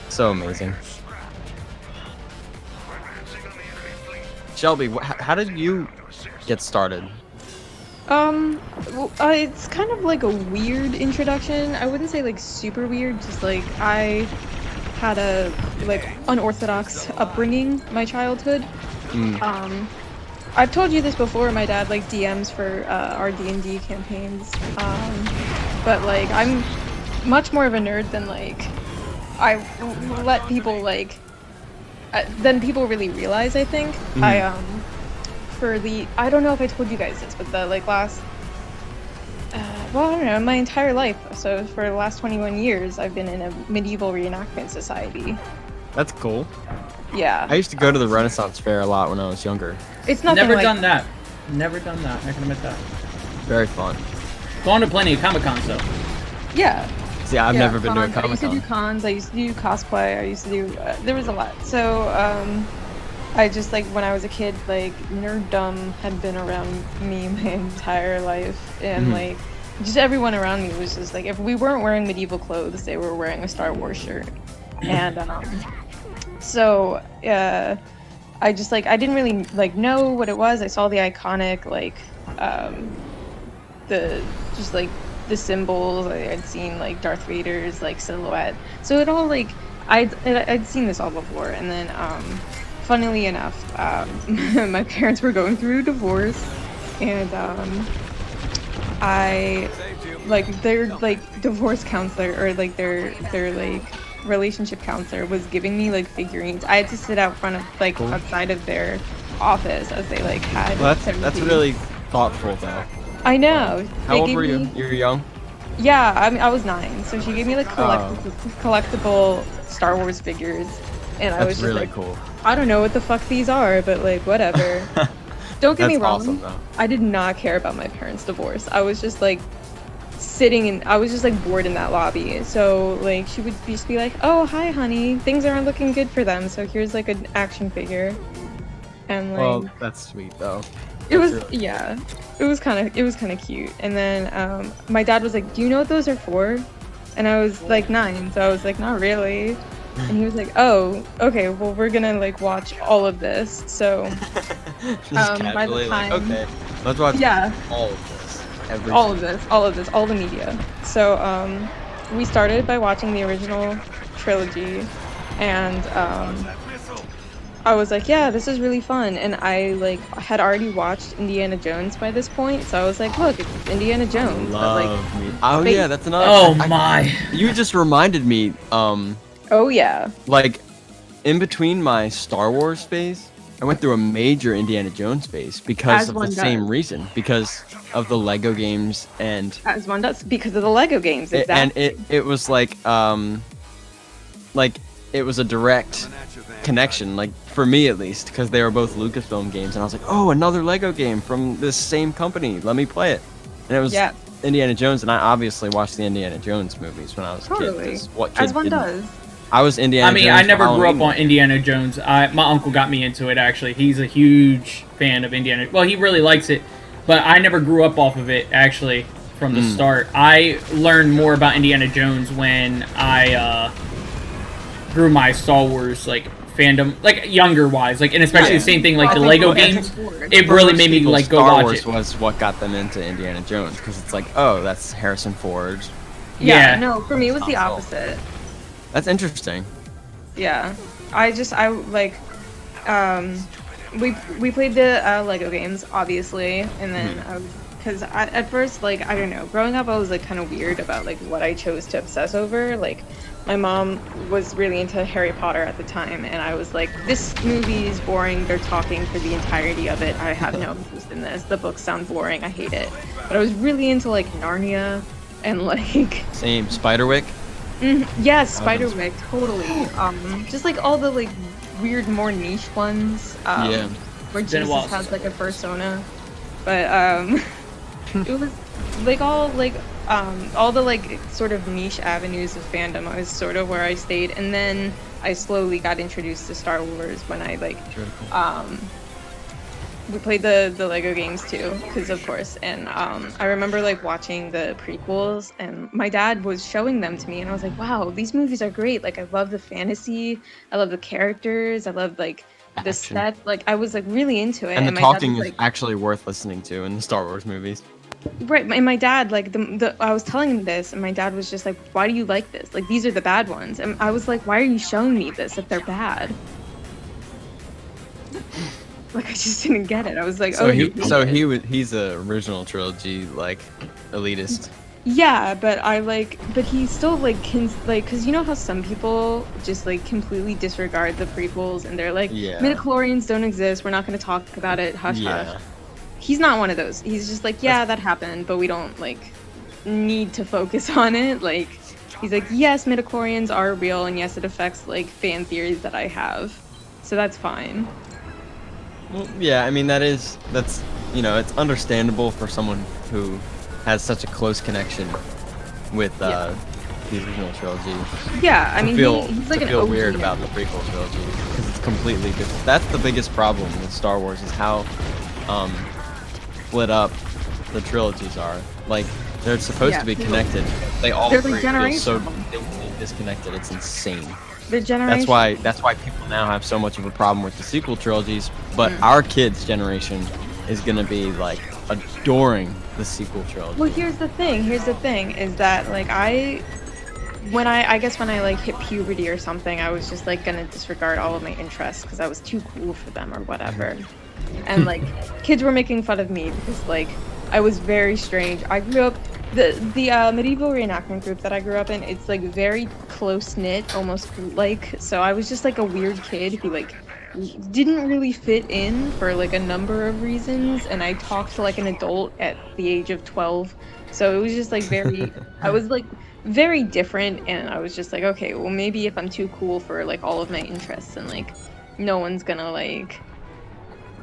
So amazing. Shelby, how did you get started? It's kind of like a weird introduction. I wouldn't say like super weird, just like I had a like unorthodox upbringing my childhood. I've told you this before, my dad like DMs for our D&D campaigns. But like I'm much more of a nerd than like I let people like than people really realize, I think. I don't know if I told you guys this, but the like last well, I don't know, my entire life. So for the last 21 years, I've been in a medieval reenactment society. That's cool. Yeah. I used to go to the Renaissance Fair a lot when I was younger. It's nothing Never like done that. Never done that. I can admit that. Very fun. Gone to plenty of Comic-Cons though. Yeah. See, I've never been to a cons. I used to do Comic-Con. cons. I used to do cosplay. I used to do. There was a lot. So I just like when I was a kid, like nerddom had been around me my entire life, and like just everyone around me was just like, if we weren't wearing medieval clothes, they were wearing a Star Wars shirt, and so I just like I didn't really like know what it was. I saw the iconic like the just like the symbols. I'd seen like Darth Vader's like silhouette, so it all like I'd seen this all before, and then funnily enough, my parents were going through a divorce, and I like their like divorce counselor or like their like relationship counselor was giving me like figurines. I had to sit out front of like outside of their office as they like had. Well, that's really thoughtful though. I know. How old were you? You were young? Yeah, I was 9, so she gave me like collectible Star Wars figures, and I was just really like, cool. I don't know what the fuck these are, but like whatever. Don't get me wrong. Awesome, though. I did not care about my parents' divorce. I was just like I was just like bored in that lobby. So like she would just be like, "Oh, hi, honey. Things aren't looking good for them. So here's like an action figure." And like, Well, that's sweet though. it was really- yeah, it was kind of cute. And then my dad was like, "Do you know what those are for?" And I was like 9, so I was like, "Not really." And he was like, "Oh, okay. Well, we're gonna like watch all of this." So Just by the casually, like, time- okay, let's watch yeah, all of this. all the media. So we started by watching the original trilogy, and I was like, yeah, this is really fun. And I like had already watched Indiana Jones by this point, so I was like, look, it's Indiana Jones. But, like, Love me. Oh space. yeah, that's another. Oh my. You just reminded me. oh yeah. Like, in between my Star Wars phase, I went through a major Indiana Jones phase because As of the one same does. reason, because of the Lego games and As one does, because of the Lego games. and Exactly. it was like it was a direct connection, like for me at least, because they were both Lucasfilm games, and I was like, oh, another Lego game from this same company, let me play it. And it was Yeah. Indiana Jones, and I obviously watched the Indiana Jones movies when I was a kid. Totally. 'Cause what kid As one didn't? does. I was Indiana I mean, Jones I never for grew up Halloween. on Indiana Jones. My uncle got me into it, actually. He's a huge fan of Indiana. Well, he really likes it, but I never grew up off of it, actually, from the start. I learned more about Indiana Jones when I grew my Star Wars, like, fandom, like, younger-wise. Like, and especially Yeah. the same thing, like, I the think Lego Harrison games. Ford. It For really most made me, people, like, go Star watch Wars it. was what got them into Indiana Jones, because it's like, oh, that's Harrison Ford. Yeah. Yeah. No, for me it was the Console. opposite. That's interesting. Yeah, I like, we played the Lego games, obviously, and then because at first, like, I don't know, growing up I was like kind of weird about like what I chose to obsess over. Like, my mom was really into Harry Potter at the time, and I was like, this movie is boring. They're talking for the entirety of it. I have no interest in this. The books sound boring. I hate it. But I was really into like Narnia and like. Same. Spiderwick. Yes, Spiderwick, totally. Just like all the like weird, more niche ones. Yeah. Where It's been a Jesus while has since like a persona, but it was like all the like sort of niche avenues of fandom. I was sort of where I stayed, and then I slowly got introduced to Star Wars when I like we played the Lego games too, because of course. And I remember like watching the prequels, and my dad was showing them to me, and I was like, wow, these movies are great. Like I love the fantasy, I love the characters, I love like the Action. set. Like I was like really into it. And the my dad talking was, is like, actually worth listening to in the Star Wars movies. right. And my dad like I was telling him this, and my dad was just like, why do you like this? Like these are the bad ones. And I was like, why are you showing me this if they're bad? Like I just didn't get it. I was like, So oh, you hate it. he's a original trilogy like elitist. Yeah, but he still like can like, cause you know how some people just like completely disregard the prequels and they're like, Yeah. midichlorians don't exist. We're not going to talk about it. Hush Yeah. hush. He's not one of those. He's just like, yeah, that happened, but we don't like need to focus on it. Like, he's like, yes, midichlorians are real, and yes, it affects like fan theories that I have, so that's fine. Well, yeah, I mean that's it's understandable for someone who has such a close connection with the original trilogy. Yeah, I mean, he's like to an feel OG weird now. about the prequel trilogy because it's completely different. That's the biggest problem with Star Wars is how split up the trilogies are. Like they're supposed to be connected. They all They're like feel so generational. distinctly disconnected. It's insane. The generation. That's why people now have so much of a problem with the sequel trilogies. But Mm. our kids' generation is gonna be like adoring the sequel trilogy. Well, here's the thing is that like I guess when I like hit puberty or something, I was just like gonna disregard all of my interests because I was too cool for them or whatever. And like kids were making fun of me because like I was very strange. I grew up the medieval reenactment group that I grew up in, it's like very close knit, almost like, so I was just like a weird kid who like didn't really fit in for like a number of reasons, and I talked like an adult at the age of 12, so it was just like very I was like very different, and I was just like, okay, well maybe if I'm too cool for like all of my interests, and like no one's gonna like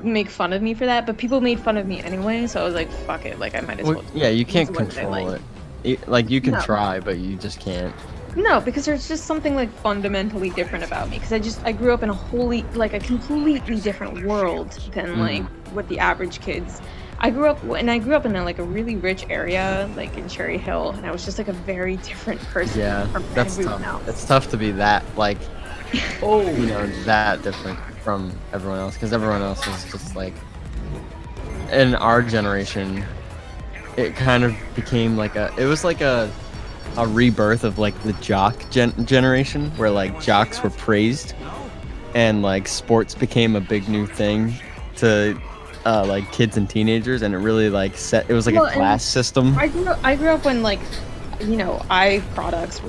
make fun of me for that, but people made fun of me anyway, so I was like, fuck it, like I might as well. Yeah, you can't It's what I control like. it. Like you can No. try, but you just can't. No, because there's just something like fundamentally different about me. Because I grew up in a completely different world than like what the average kids. I grew up in a, like a really rich area, like in Cherry Hill, and I was just like a very different person. Yeah, from that's everyone tough. else. It's tough to be that like, that different from everyone else because everyone else is just like. In our generation, it kind of became like it was like a rebirth of like the jock generation where like jocks were praised and like sports became a big new thing to like kids and teenagers, and it really like it was like Well, a class system. I grew up when like, you know, Apple products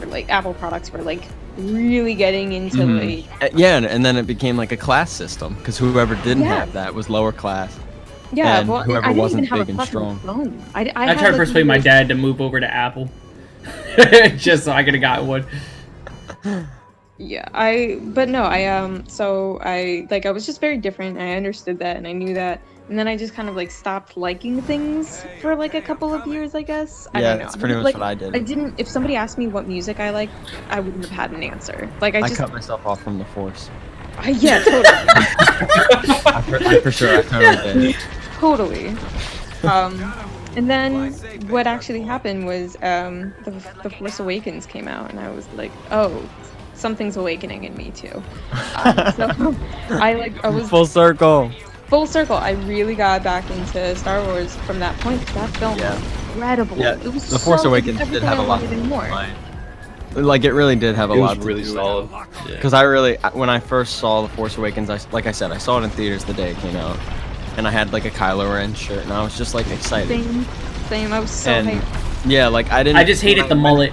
were like really getting into like. Yeah, and then it became like a class system because whoever didn't Yeah. have that was lower class. Yeah, and well, whoever I didn't wasn't even have big a and fucking strong. phone. I I had, tried to like, persuade my these- dad to move over to Apple, just so I could have got one. Yeah, so I was just very different, and I understood that, and I knew that, and then I just kind of like stopped liking things for like a couple of years, I guess. I Yeah, don't know. that's pretty much Like, what I did. I didn't. If somebody asked me what music I like, I wouldn't have had an answer. Like I I just, cut myself off from the force. yeah, totally, I for sure, I totally did. totally. And then what actually happened was the Force Awakens came out, and I was like, oh, something's awakening in me too. So I was Full circle. full circle. I really got back into Star Wars from that point. That film Yeah. was incredible. Yeah, It was The Force so Awakens did everything have a I lot wanted to and more. Like it really did have a It lot was to really do solid. Because when I first saw The Force Awakens, like I said, I saw it in theaters the day it came out, and I had like a Kylo Ren shirt, and I was just like excited. Same. I was so And hyped. yeah, like I didn't. I just hated the mullet.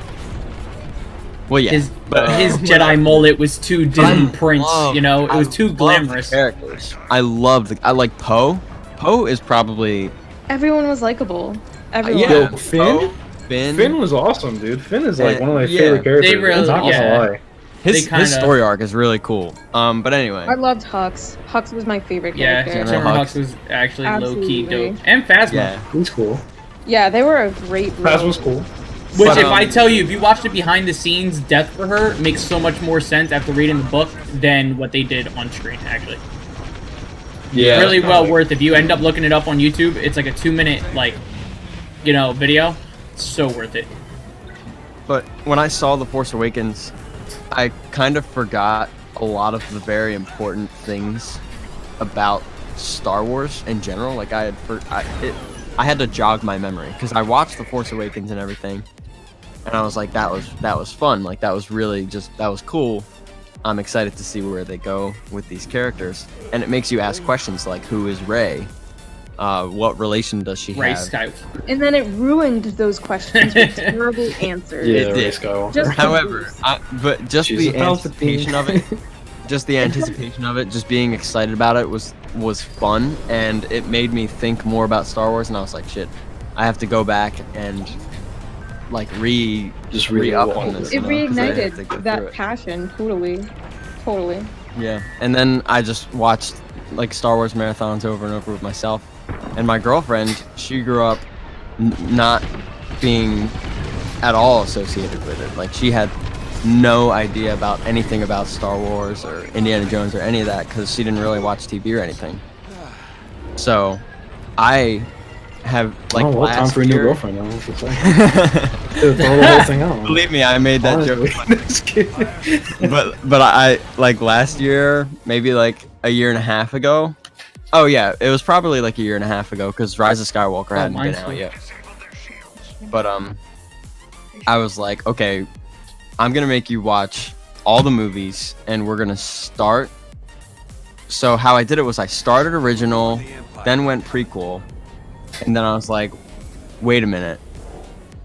Well, yeah, His but his Jedi mullet was too Disney Prince, loved- you know. It was I too loved glamorous. the characters. I like Poe. Poe is probably Everyone was likable. Everyone. yeah. Yo, Finn? Poe, Finn. Finn was awesome, dude. Finn is like one of my Yeah. favorite characters. They really- I'm not yeah. gonna lie. his they kinda- story arc is really cool. But anyway, I loved Hux. Hux was my favorite Yeah, character. General General Hux. Hux was actually low key Absolutely. dope, and Phasma. yeah. He's cool. Yeah, they were a great. Phasma's was cool. Which, But, if I um, tell you, if you watch the behind the scenes death for her, makes so much more sense after reading the book than what they did on screen. Actually, Yeah, really it's well kinda worth. If you end up looking it up on YouTube, it's like a 2-minute video. It's so worth it. But when I saw The Force Awakens, I kind of forgot a lot of the very important things about Star Wars in general. Like I had to jog my memory because I watched The Force Awakens and everything, and I was like, that was fun. Like that was cool. I'm excited to see where they go with these characters, and it makes you ask questions like, who is Rey? What relation does she Rey have? Skywalker. And then it ruined those questions with terrible answers. Yeah, It Rey did. Skywalker. Just- However, but just She's the a Palpatine. anticipation of it, just being excited about it was fun, and it made me think more about Star Wars. And I was like, shit, I have to go back and like Just re-up all on of this. It you know, 'cause I have to go reignited through that it. passion. Totally. Yeah, and then I just watched like Star Wars marathons over and over with myself. And my girlfriend, she grew up not being at all associated with it. Like she had no idea about anything about Star Wars or Indiana Jones or any of that because she didn't really watch TV or anything. So I have like oh, what time last for a new year. girlfriend? I don't know what to say. Dude, throw the whole thing out. Believe me, I made that joke. Honestly. Just kidding. but I like last year, maybe like a year and a half ago. Oh yeah, it was probably like a year and a half ago because Rise of Skywalker hadn't been mine's out cool. yet. But I was like, okay, I'm gonna make you watch all the movies, and we're gonna start. So how I did it was I started original, then went prequel, and then I was like, wait a minute.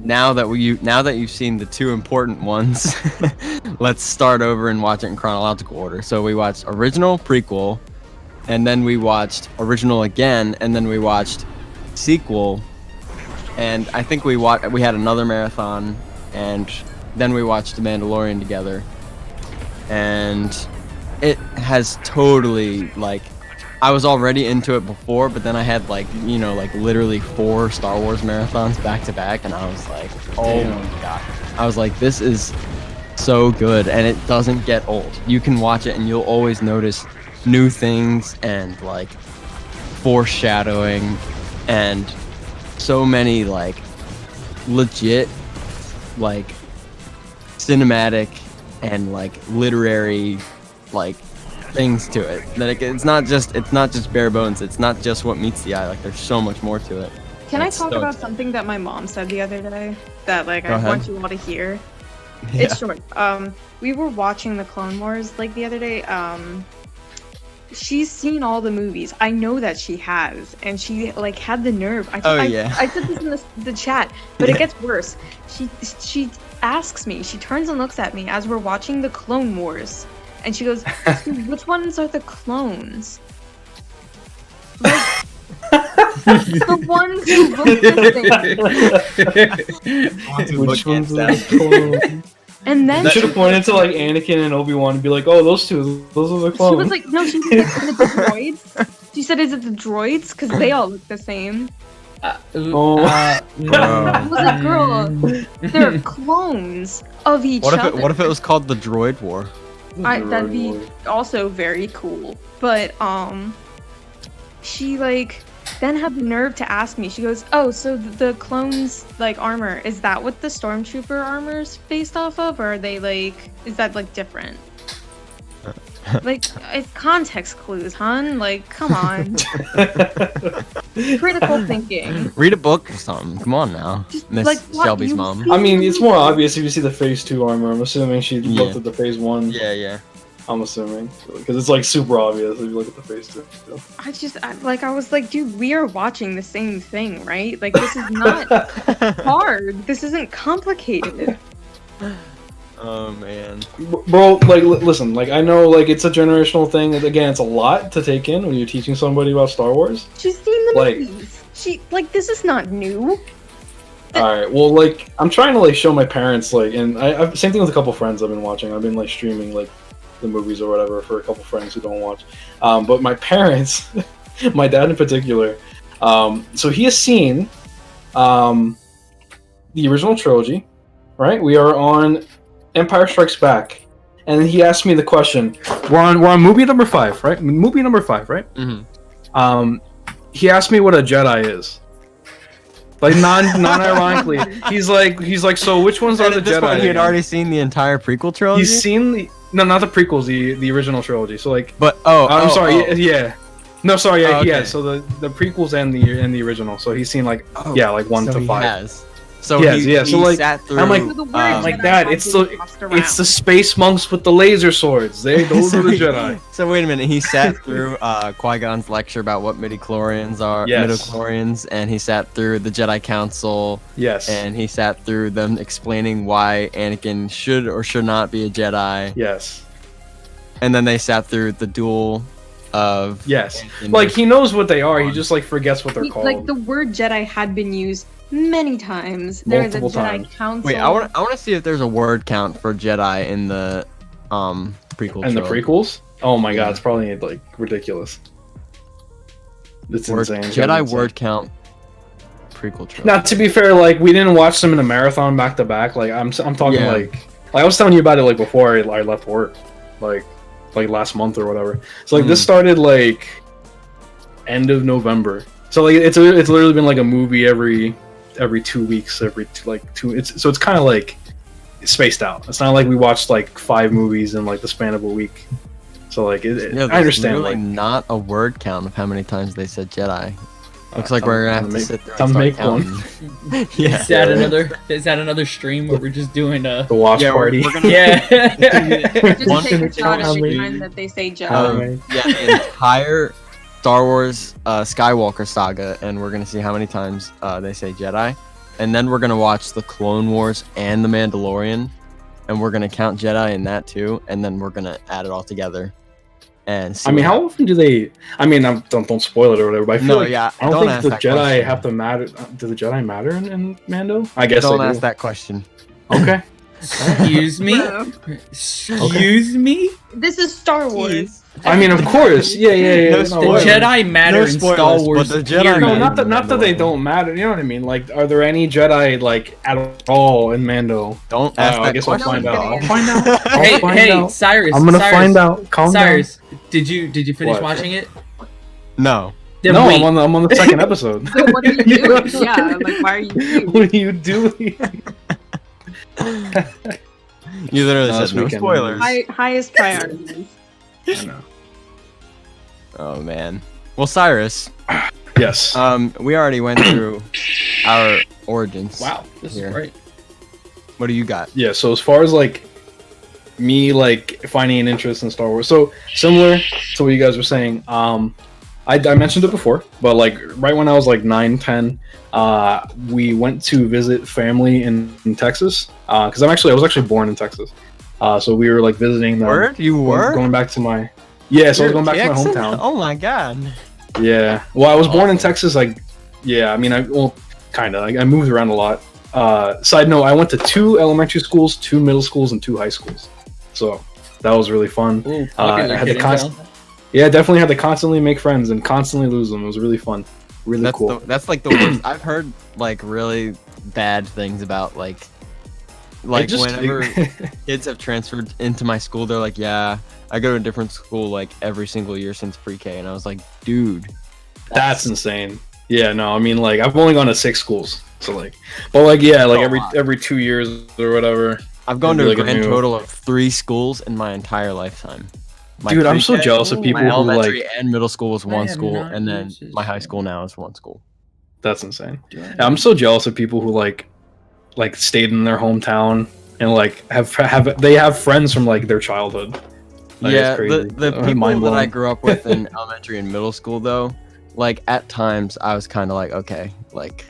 Now that you've seen the two important ones, let's start over and watch it in chronological order. So we watched original, prequel, and then we watched original again, and then we watched sequel, and I think we had another marathon, and then we watched The Mandalorian together, and it has totally like. I was already into it before, but then I had like literally 4 Star Wars marathons back to back, and I was like, oh my god. I was like, this is so good, and it doesn't get old. You can watch it and you'll always notice new things and like foreshadowing and so many like legit like cinematic and like literary like things to it that it's not just bare bones. It's not just what meets the eye. Like there's so much more to it. Can I That's talk so about exciting. something that my mom said the other day that like Go I ahead. want you all to hear? Yeah. It's short. We were watching the Clone Wars like the other day. She's seen all the movies. I know that she has, and she like had the nerve. Yeah. I said this in the chat, but it gets worse. She asks me. She turns and looks at me as we're watching the Clone Wars, and she goes, "So which ones are the clones?" Like, the ones who look the same. Which one's the And then You should have pointed to like Anakin and Obi-Wan and be like, "Oh, those are the clones." she was like, "No, she was like, is it the droids?" She said, "Is it the droids? Because they all look the same." Oh. I was like, "Girl, they're clones of each other." What if it was called the Droid War? That'd be also very cool. But she like then had the nerve to ask me. She goes, "Oh, so the clones like armor, is that what the stormtrooper armor's based off of, or are they like, is that like different?" Like, it's context clues, hun. Like, come on. Critical thinking. Read a book or something. Come on now, Just, Miss like, what, Shelby's you've mom. seen- I mean, it's more obvious if you see the Phase 2 armor. I'm assuming she looked Yeah. at the Phase 1. Yeah. I'm assuming because it's like super obvious if you look at the Phase 2. I was like, dude, we are watching the same thing, right? Like, this is not hard. This isn't complicated. Oh man. Bro, like, listen, like, I know, like, it's a generational thing. Again, it's a lot to take in when you're teaching somebody about Star Wars. She's seen the Like- movies. This is not new. Alright, well, like, I'm trying to, like, show my parents, like, and I've same thing with a couple friends I've been watching. I've been, like, streaming, like, the movies or whatever for a couple friends who don't watch. But my parents, my dad in particular, so he has seen the original trilogy, right? We are on Empire Strikes Back. And then he asked me the question. We're on movie number 5, right? Movie number 5, right? Mm-hmm. He asked me what a Jedi is. Like non-ironically, he's like, so which ones are And the at this Jedi? point, he had again?" already seen the entire prequel trilogy. He's seen not the prequels, the original trilogy. So like, but I'm sorry, yeah. No, sorry, yeah, Oh, okay. yeah. So the prequels and the original. So he's seen like like 1 so to he 5. has. So Yes, he, yeah, so, he like, sat through. I'm like- So the word like Jedi that, has it's been tossed It's the around. space monks with the laser swords. Those so are the he- Jedi. So wait a minute. He sat through Qui-Gon's lecture about what midichlorians are, Yes. midichlorians, and he sat through the Jedi Council, Yes. and he sat through them explaining why Anakin should or should not be a Jedi, Yes. and then they sat through the duel of Yes. Anakin Like versus- he knows what they are. He just like forgets what they're called. Like the word Jedi had been used many times. There is a Multiple Jedi times. Council. Wait, I want to see if there's a word count for Jedi in the prequel. And the trilogy. prequels? Oh my Yeah. god, it's probably like ridiculous. It's Word, insane. It's Jedi insane. word count prequel trilogy. Now, to be fair, like we didn't watch them in a marathon back to back. Like I'm talking Yeah. like I was telling you about it like before I left work, like last month or whatever. So like this started like end of November. So like it's literally been like a movie every 2 weeks, so it's kind of like spaced out. It's not like we watched like 5 movies in like the span of a week. So like Yeah, I there's understand. Really Like not a word count of how many times they said Jedi. Looks like time- we're gonna time have to to make- sit there. time and to start make one. counting. Yeah. Is that another stream where we're just doing the watch Yeah, party. we're gonna yeah. Just One take a to shot count every how time many- that they say Jedi. Yeah, the entire Star Wars Skywalker saga, and we're gonna see how many times they say Jedi, and then we're gonna watch the Clone Wars and the Mandalorian, and we're gonna count Jedi in that too, and then we're gonna add it all together. And see I mean, what how often do they? I mean, don't spoil it or whatever. But I feel No, like yeah, I don't don't think ask the that Jedi question. have to matter. Do the Jedi matter in Mando? I guess don't they ask do. that question. Okay. Excuse me. Bro, Excuse me. this is Star Wars. I mean, of course. Yeah. No The spoilers. Jedi matter No in Star spoilers, but Wars. the Jedi period. No, matter. not that they don't matter. You know what I mean? Like, are there any Jedi like at all in Mando? Don't ask I that guess question. I'll find out. I'll find out. I'll Hey, find hey, out. Cyrus. I'm gonna Cyrus, find out. Calm Cyrus, did you finish What? watching it? No. Then down. No, wait. I'm on the second episode. So what are you doing? Yeah, like why are you here? What are you doing? You literally No, this said no weekend. spoilers. Highest priorities. I know. Oh man. Well, Cyrus, Yes. we already went through our origins. Wow, this Here. is great. What do you got? Yeah, so as far as like me like finding an interest in Star Wars, so similar to what you guys were saying, I mentioned it before, but like right when I was like 9, 10, we went to visit family in Texas because I was actually born in Texas, so we were like visiting them. Word? You were? going back to my so I was going back to my Jackson? hometown. Oh my god. Yeah. Well, I was born in Awesome. Texas. Like, yeah. I mean, kind of. I moved around a lot. Side note: I went to 2 elementary schools, 2 middle schools, and 2 high schools. So that was really fun. Ooh, I popular had kid the in constant- town. Yeah, definitely had to constantly make friends and constantly lose them. It was really fun. Really That's cool. that's like the worst. I've heard like really bad things about like whenever kids have transferred into my school, they're like, yeah, I go to a different school like every single year since pre-K, and I was like, dude, That's insane. Yeah, no, I mean, like, I've only gone to 6 schools, so like, but like, yeah, like a lot. every 2 years or whatever. I've gone It'd to be a like a grand new- total of 3 schools in my entire lifetime. My Dude, I'm so pre-K, jealous of Ooh, people my who elementary like. and middle school was I one have school, not and then used this my high yet. school now is one school. That's insane. Do I- I'm so jealous of people who like stayed in their hometown and like have friends from like their childhood. Like, Yeah, it's crazy. the Mind people that I blowing. grew up with in elementary and middle school, though, like at times I was kind of like, okay, like,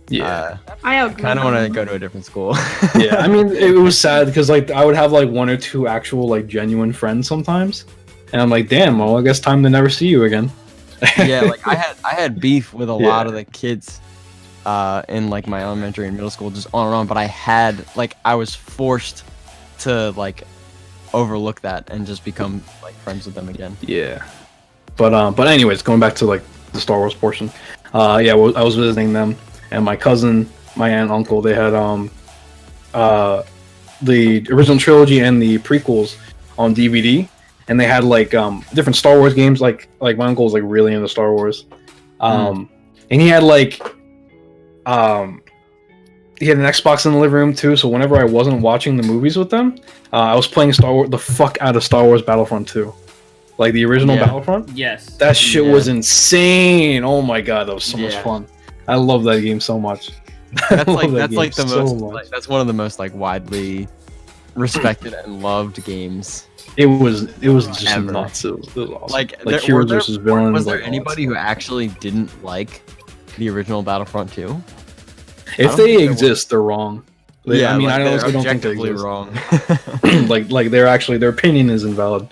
Yeah, I agree. kind of want to go to a different school. yeah. I mean, it was sad because like I would have like 1 or 2 actual like genuine friends sometimes, and I'm like, damn. Well, I guess time to never see you again. Yeah, like I had beef with a lot Yeah. of the kids in like my elementary and middle school, just on and on. But I was forced to like overlook that and just become like friends with them again. Yeah, but anyways, going back to like the Star Wars portion. Yeah, well, I was visiting them, and my cousin, my aunt, and uncle, they had the original trilogy and the prequels on DVD, and they had like different Star Wars games. Like my uncle was like really into Star Wars, and he had like he had an Xbox in the living room too. So whenever I wasn't watching the movies with them, I was playing the fuck out of Star Wars Battlefront 2. Like the original Battlefront. Yes. That shit was insane. Oh my god, that was so much fun. I love that game so much. That's like the most. Like, that's one of the most like widely respected and loved games. It was just ever. nuts. It was awesome. Like heroes versus villains. Was there like, anybody who actually didn't like the original Battlefront 2? If they exist, they're wrong. I mean, like, I honestly don't think they're objectively wrong. like they're actually, their opinion is invalid.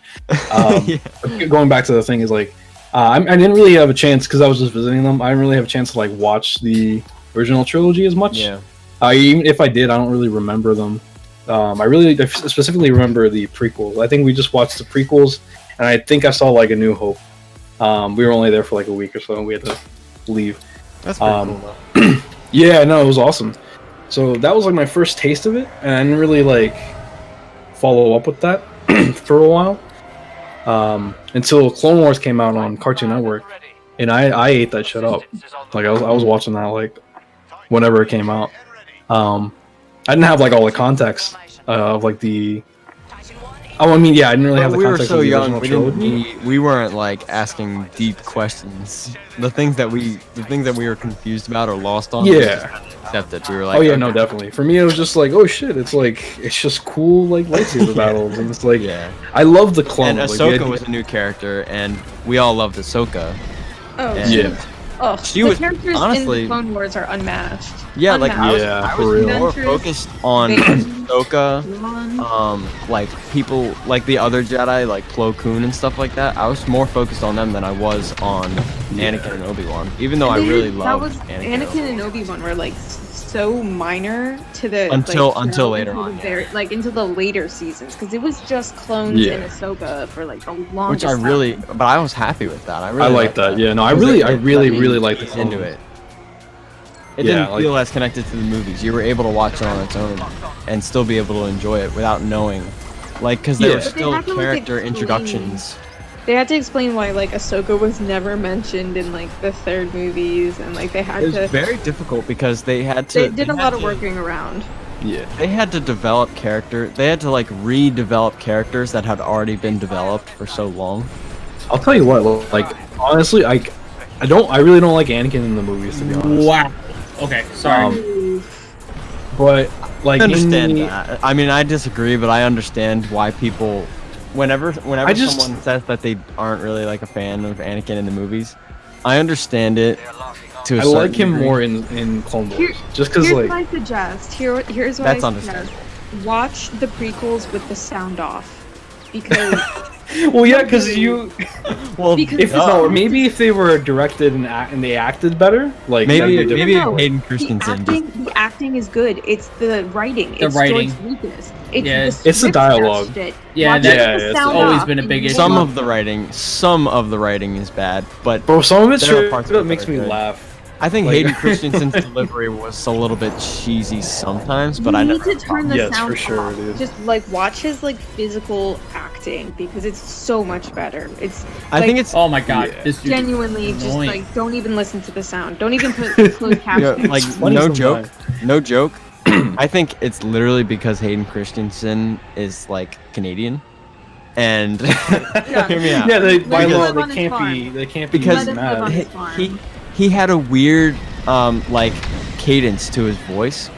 Going back to the thing is like, I didn't really have a chance because I was just visiting them. I didn't really have a chance to like watch the original trilogy as much. Yeah. Even if I did, I don't really remember them. I specifically remember the prequels. I think we just watched the prequels, and I think I saw like A New Hope. We were only there for like a week or so, and we had to leave. That's pretty cool though. Yeah, no, it was awesome. So that was like my first taste of it, and I didn't really like follow up with that for a while until Clone Wars came out on Cartoon Network, and I ate that shit up. Like I was watching that like whenever it came out. I didn't have like all the context of like the. Oh, I mean, yeah, I didn't really have the we were context. so of the young. original We weren't like asking deep questions. The things that we were confused about or lost on. We just accepted. We were like, oh yeah, okay. no, definitely. For me, it was just like, oh shit, it's just cool like lightsaber battles, and it's like, I love the clone. And like, Ahsoka was a new character, and we all loved Ahsoka. Oh, And yeah. Oh, She the was- characters honestly- in the Clone Wars are unmatched. Yeah, like I was, Yeah, I for was real. more Adventures, focused on Vader, Ahsoka. Han. Like people, like the other Jedi, like Plo Koon and stuff like that. I was more focused on them than I was on Anakin and Obi-Wan. Even though I really loved Anakin and Obi-Wan were like so minor to the Until show, later until on, the very, like into the later seasons, because it was just clones and Ahsoka for like the longest. Which I really, but I was happy with that. I really I like liked that. Yeah, no, I Because really it really let me like the ease Clone into Wars. it. It Yeah, didn't like- feel as connected to the movies. You were able to watch it on its own and still be able to enjoy it without knowing, like, because there Yeah. were But they still had to, like, character explain- introductions. They had to explain why like Ahsoka was never mentioned in like the third movies, and like they had It was to. very difficult because they had to. They did a had lot of to- working around. Yeah. They had to develop character. They had to like redevelop characters that had already been developed for so long. I'll tell you what, like honestly, I really don't like Anakin in the movies, to be honest. Wow. Okay, sorry. But like I understand in the, that. I mean, I disagree, but I understand why people, whenever I just- someone says that they aren't really like a fan of Anakin in the movies, I understand it. To a I certain like him degree. more in Clone Wars, Here- just because Here's like what I suggest. Here's what That's I understandable. suggest. Watch the prequels with the sound off, because well, yeah, because you Well, Because- if no, or maybe if they were directed and they acted better, like maybe that'd be maybe different. No, Hayden Christensen. the acting is good. It's the writing. The It's writing. George Lucas. It's Yeah, the, it's the script dialogue. judged it. Yeah, Watch that- it Yeah, with the it's sound always off, been a and big you issue. Some love of the writing, is bad, but Bro, some of it There are straight parts of up it makes that me are good. laugh. I think Like- Hayden Christensen's delivery was a little bit cheesy sometimes. But you I need never. to turn the Yes, sound for sure, off. dude. Just like watch his like physical acting, because it's so much better. It's I think it's Oh my god, Yeah. this dude. genuinely just annoying. like don't even listen to the sound. Don't even put closed you know, captions. like funny no sometimes. joke, no joke. I think it's literally because Hayden Christensen is like Canadian, and hear me out. Yeah, by Let him law live on his farm. they can't be Because- Let him live on mad. his farm. he had a weird like cadence to his voice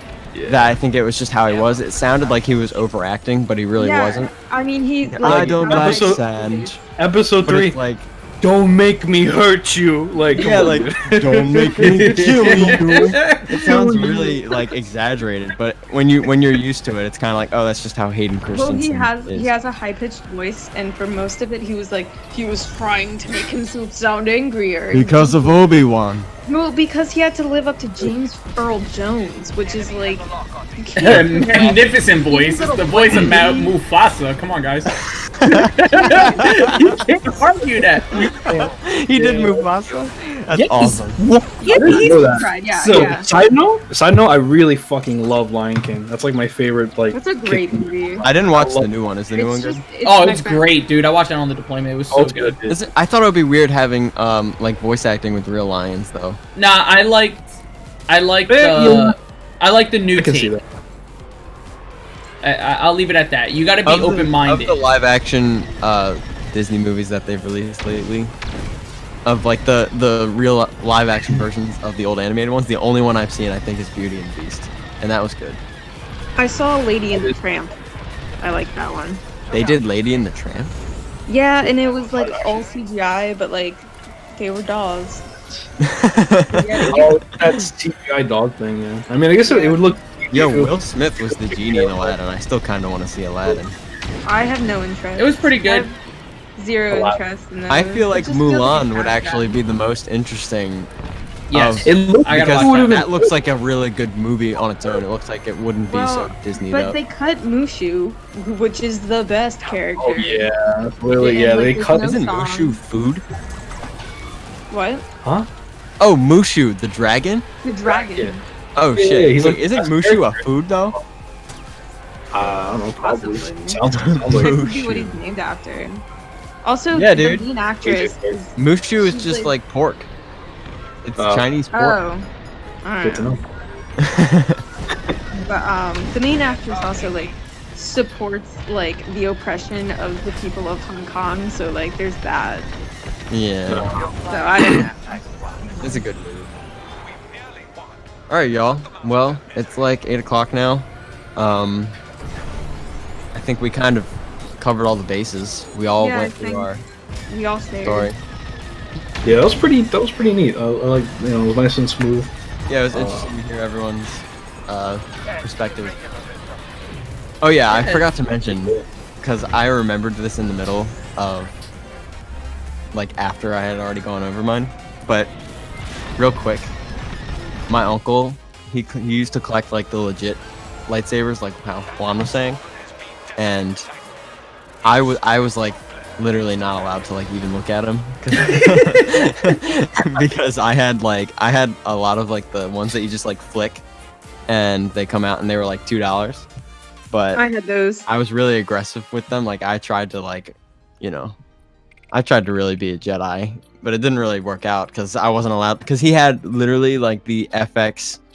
that I think it was just how he was. It sounded like he was overacting, but he really Yeah, wasn't. I mean, he. I Like, don't how like much- episode- sand. Episode But 3, it's like, don't make me hurt you. Like, come yeah, on, like dude. don't make me kill you. It sounds really like exaggerated, but when you're used to it, it's kind of like, oh, that's just how Hayden Well, Christensen is. he has a high pitched voice, and for most of it, he was trying to make himself sound angrier. Because of Obi-Wan. Well, because he had to live up to James Earl Jones, which is like you can't- Magnificent voice. It's the voice of Mufasa. Come on, guys. You can't argue that. He did Mufasa. That's Yes. awesome. Yeah, didn't he's know that. right. Yeah, So yeah. side note, I really fucking love Lion King. That's like my favorite. Like, That's a great kid- movie. I didn't watch the new one. Is the new one It's good? just- Oh, my it's friend- great, dude. I watched it on the deployment. It was so Oh, it's good. good. Is it, I thought it would be weird having like voice acting with real lions though. Nah, I like Yeah, the new I can see take. that. I'll leave it at that. You got to be Of the open-minded. live action Disney movies that they've released lately, of like the real live action versions of the old animated ones, the only one I've seen I think is Beauty and the Beast, and that was good. I saw Lady and the Tramp. I like that one. They did Lady and the Tramp. Yeah, and it was like all CGI, but like they were dogs. Oh, that's CGI dog thing. Yeah. I mean, I guess it would look. Yo, Will Smith was the genie in Aladdin. I still kind of want to see Aladdin. I have no interest. It was pretty I good. have zero interest in that. I feel like Mulan would actually be the most interesting. Yes. It looked I gotta Because watch that looks like a really good movie on its own. It looks like it wouldn't be so Disneyed But up. they cut Mushu, which is the best character. Oh yeah, really. Yeah, Yeah, like, they there's cut. no Isn't song. Mushu food? What? Huh? Oh, Mushu, the dragon? The dragon. Yeah. Oh Yeah, shit. he's Wait, like the isn't best Mushu a character. food though? I don't know. Probably. Possibly. Sounds That like. could be what he's named after. Also, Yeah, the dude. main actress is. Mushu is She's just like pork. It's Oh. Chinese pork. Oh. Good to know. But the main actress also like supports like the oppression of the people of Hong Kong, so like there's that. Yeah, So I don't know. it's a good movie. All right, y'all. Well, it's like 8 o'clock now. I think we kind of covered all the bases. We all Yeah, I went through think- our We all stared. story. Yeah, that was pretty. That was pretty neat. I like, it was nice and smooth. Yeah, it was interesting to hear everyone's perspective. Oh yeah, I forgot to mention, because I remembered this in the middle of, like, after I had already gone over mine. But real quick, my uncle, he used to collect like the legit lightsabers, like how Juan was saying, and I was like literally not allowed to like even look at them because I had a lot of like the ones that you just like flick and they come out and they were like $2, but I had those. I was really aggressive with them. Like I tried to I tried to really be a Jedi, but it didn't really work out because I wasn't allowed, because he had literally like the FX